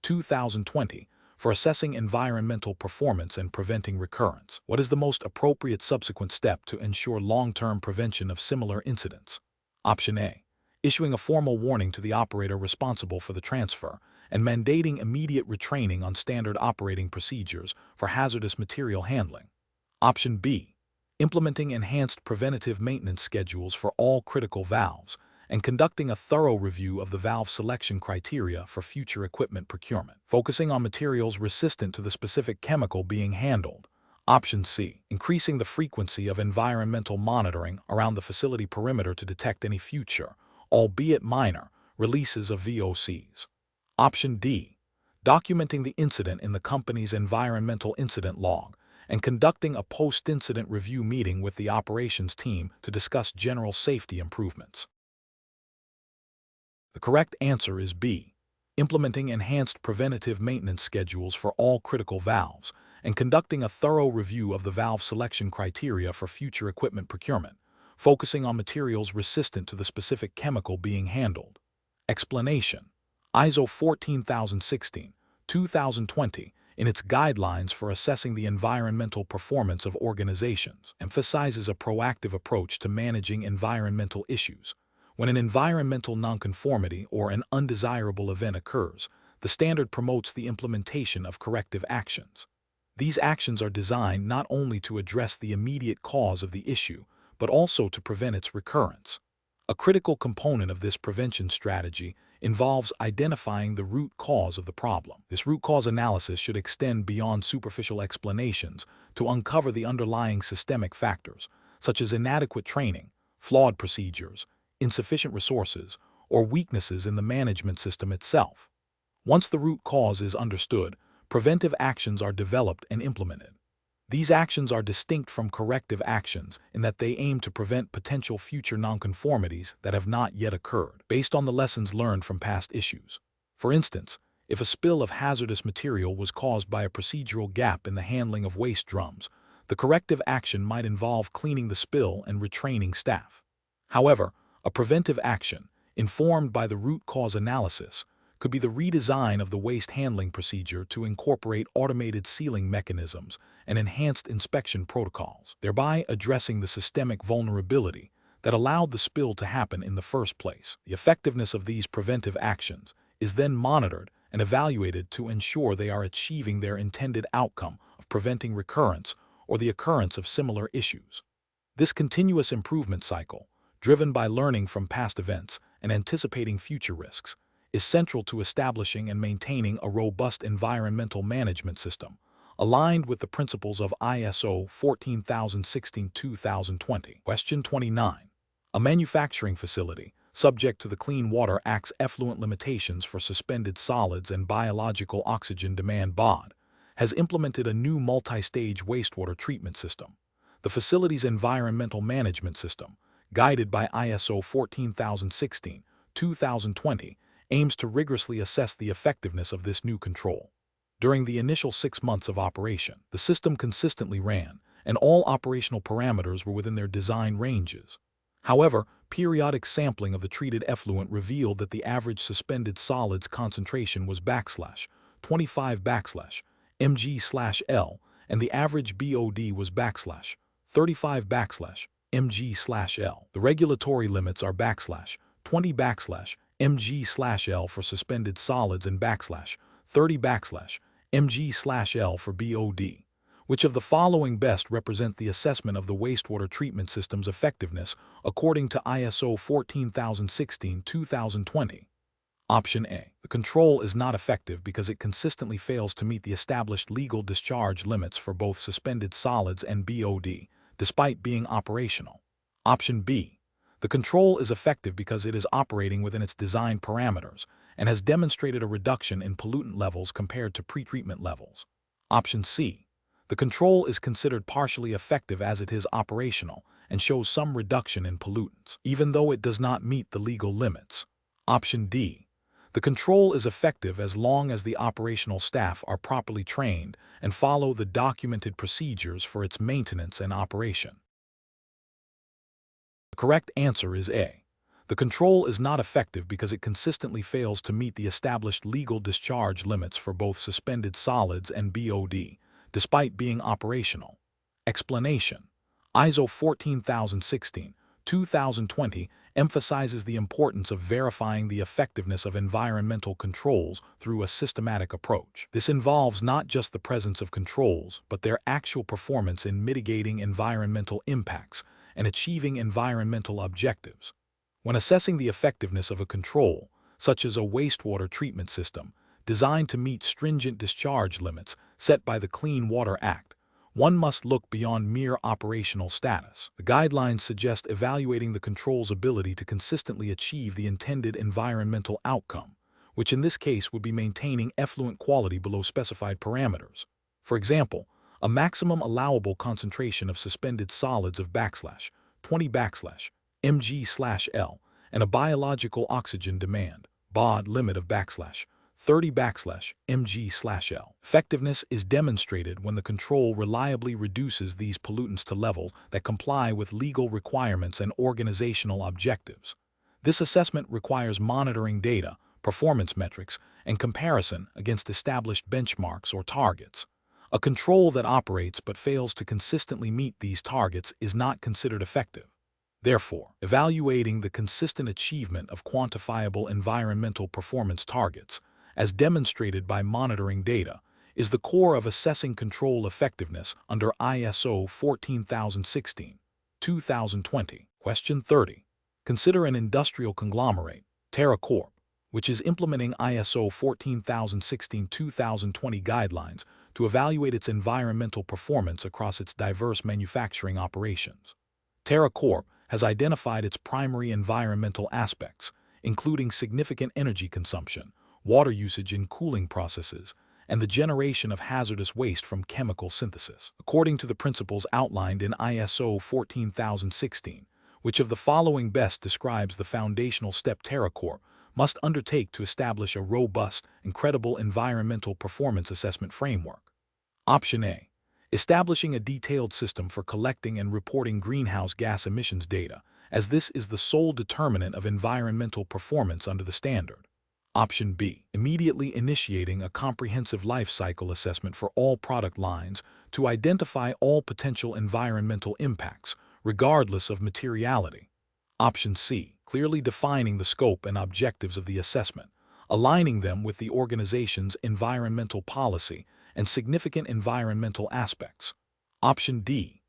14016-2020 for assessing environmental performance and preventing recurrence, what is the most appropriate subsequent step to ensure long-term prevention of similar incidents? Option A. Issuing a formal warning to the operator responsible for the transfer and mandating immediate retraining on standard operating procedures for hazardous material handling. Option B. Implementing enhanced preventative maintenance schedules for all critical valves and conducting a thorough review of the valve selection criteria for future equipment procurement, focusing on materials resistant to the specific chemical being handled. Option C. Increasing the frequency of environmental monitoring around the facility perimeter to detect any future, albeit minor, releases of VOCs. Option D. Documenting the incident in the company's environmental incident log and conducting a post-incident review meeting with the operations team to discuss general safety improvements. The correct answer is B. Implementing enhanced preventative maintenance schedules for all critical valves and conducting a thorough review of the valve selection criteria for future equipment procurement, focusing on materials resistant to the specific chemical being handled. Explanation: ISO 14016, 2020, in its guidelines for assessing the environmental performance of organizations, emphasizes a proactive approach to managing environmental issues. When an environmental nonconformity or an undesirable event occurs, the standard promotes the implementation of corrective actions. These actions are designed not only to address the immediate cause of the issue, but also to prevent its recurrence. A critical component of this prevention strategy involves identifying the root cause of the problem. This root cause analysis should extend beyond superficial explanations to uncover the underlying systemic factors, such as inadequate training, flawed procedures, insufficient resources, or weaknesses in the management system itself. Once the root cause is understood, preventive actions are developed and implemented. These actions are distinct from corrective actions in that they aim to prevent potential future nonconformities that have not yet occurred, based on the lessons learned from past issues. For instance, if a spill of hazardous material was caused by a procedural gap in the handling of waste drums, the corrective action might involve cleaning the spill and retraining staff. However, a preventive action, informed by the root cause analysis, could be the redesign of the waste handling procedure to incorporate automated sealing mechanisms and enhanced inspection protocols, thereby addressing the systemic vulnerability that allowed the spill to happen in the first place. The effectiveness of these preventive actions is then monitored and evaluated to ensure they are achieving their intended outcome of preventing recurrence or the occurrence of similar issues. This continuous improvement cycle, driven by learning from past events and anticipating future risks, is central to establishing and maintaining a robust environmental management system, aligned with the principles of ISO 14016-2020. Question 29. A manufacturing facility, subject to the Clean Water Act's effluent limitations for suspended solids and biological oxygen demand (BOD, has implemented a new multi-stage wastewater treatment system. The facility's environmental management system, guided by ISO 14016-2020, aims to rigorously assess the effectiveness of this new control. During the initial 6 months of operation, the system consistently ran, and all operational parameters were within their design ranges. However, periodic sampling of the treated effluent revealed that the average suspended solids concentration was /25 mg/L, and the average BOD was /35 mg/L. The regulatory limits are /20 mg/L for suspended solids and /30 mg/L for BOD. Which of the following best represent the assessment of the wastewater treatment system's effectiveness according to ISO 14016-2020? Option A. The control is not effective because it consistently fails to meet the established legal discharge limits for both suspended solids and BOD, despite being operational. Option B. The control is effective because it is operating within its design parameters and has demonstrated a reduction in pollutant levels compared to pretreatment levels. Option C. The control is considered partially effective as it is operational and shows some reduction in pollutants, even though it does not meet the legal limits. Option D. The control is effective as long as the operational staff are properly trained and follow the documented procedures for its maintenance and operation. The correct answer is A. The control is not effective because it consistently fails to meet the established legal discharge limits for both suspended solids and BOD, despite being operational. Explanation: ISO 14016-2020 emphasizes the importance of verifying the effectiveness of environmental controls through a systematic approach. This involves not just the presence of controls, but their actual performance in mitigating environmental impacts and achieving environmental objectives. When assessing the effectiveness of a control, such as a wastewater treatment system, designed to meet stringent discharge limits set by the Clean Water Act, one must look beyond mere operational status. The guidelines suggest evaluating the control's ability to consistently achieve the intended environmental outcome, which in this case would be maintaining effluent quality below specified parameters. For example, a maximum allowable concentration of suspended solids of /20 mg/L and a biological oxygen demand (BOD) limit of /30 30/mg/L. Effectiveness is demonstrated when the control reliably reduces these pollutants to levels that comply with legal requirements and organizational objectives. This assessment requires monitoring data, performance metrics, and comparison against established benchmarks or targets. A control that operates but fails to consistently meet these targets is not considered effective. Therefore, evaluating the consistent achievement of quantifiable environmental performance targets, as demonstrated by monitoring data, is the core of assessing control effectiveness under ISO 14016-2020. Question 30. Consider an industrial conglomerate, Terra Corp, which is implementing ISO 14016-2020 guidelines to evaluate its environmental performance across its diverse manufacturing operations. Terra Corp has identified its primary environmental aspects, including significant energy consumption, water usage in cooling processes, and the generation of hazardous waste from chemical synthesis. According to the principles outlined in ISO 14016, which of the following best describes the foundational step Terra Corp must undertake to establish a robust and credible environmental performance assessment framework? Option A. Establishing a detailed system for collecting and reporting greenhouse gas emissions data, as this is the sole determinant of environmental performance under the standard. Option B. Immediately initiating a comprehensive life cycle assessment for all product lines to identify all potential environmental impacts, regardless of materiality. Option C. Clearly defining the scope and objectives of the assessment, aligning them with the organization's environmental policy and significant environmental aspects. Option D.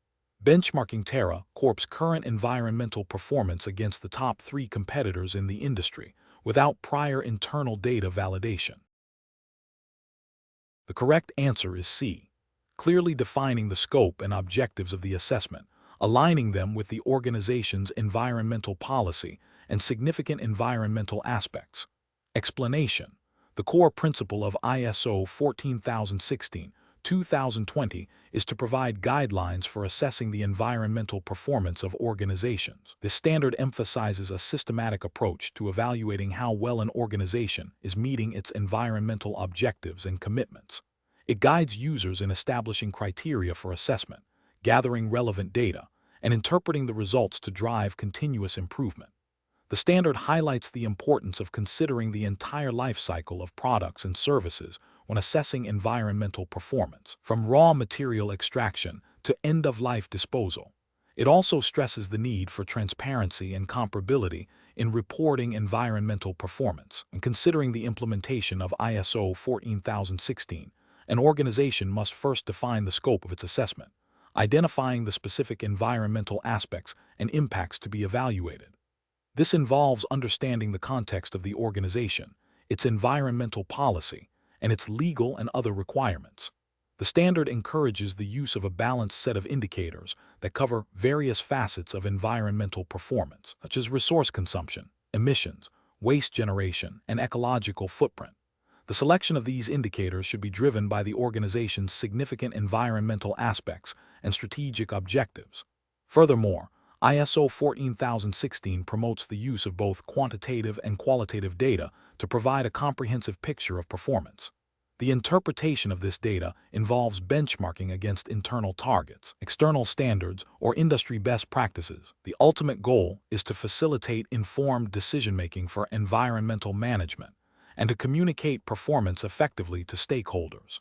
Benchmarking Terra Corp's current environmental performance against the top 3 competitors in the industry without prior internal data validation. The correct answer is C. Clearly defining the scope and objectives of the assessment, aligning them with the organization's environmental policy and significant environmental aspects. Explanation. The core principle of ISO 14016-2020 is to provide guidelines for assessing the environmental performance of organizations. This standard emphasizes a systematic approach to evaluating how well an organization is meeting its environmental objectives and commitments. It guides users in establishing criteria for assessment, gathering relevant data, and interpreting the results to drive continuous improvement. The standard highlights the importance of considering the entire life cycle of products and services when assessing environmental performance, from raw material extraction to end-of-life disposal. It also stresses the need for transparency and comparability in reporting environmental performance. And considering the implementation of ISO 14016, an organization must first define the scope of its assessment, identifying the specific environmental aspects and impacts to be evaluated. This involves understanding the context of the organization, its environmental policy, and its legal and other requirements. The standard encourages the use of a balanced set of indicators that cover various facets of environmental performance, such as resource consumption, emissions, waste generation, and ecological footprint. The selection of these indicators should be driven by the organization's significant environmental aspects and strategic objectives. Furthermore, ISO 14016 promotes the use of both quantitative and qualitative data to provide a comprehensive picture of performance. The interpretation of this data involves benchmarking against internal targets, external standards, or industry best practices. The ultimate goal is to facilitate informed decision-making for environmental management and to communicate performance effectively to stakeholders.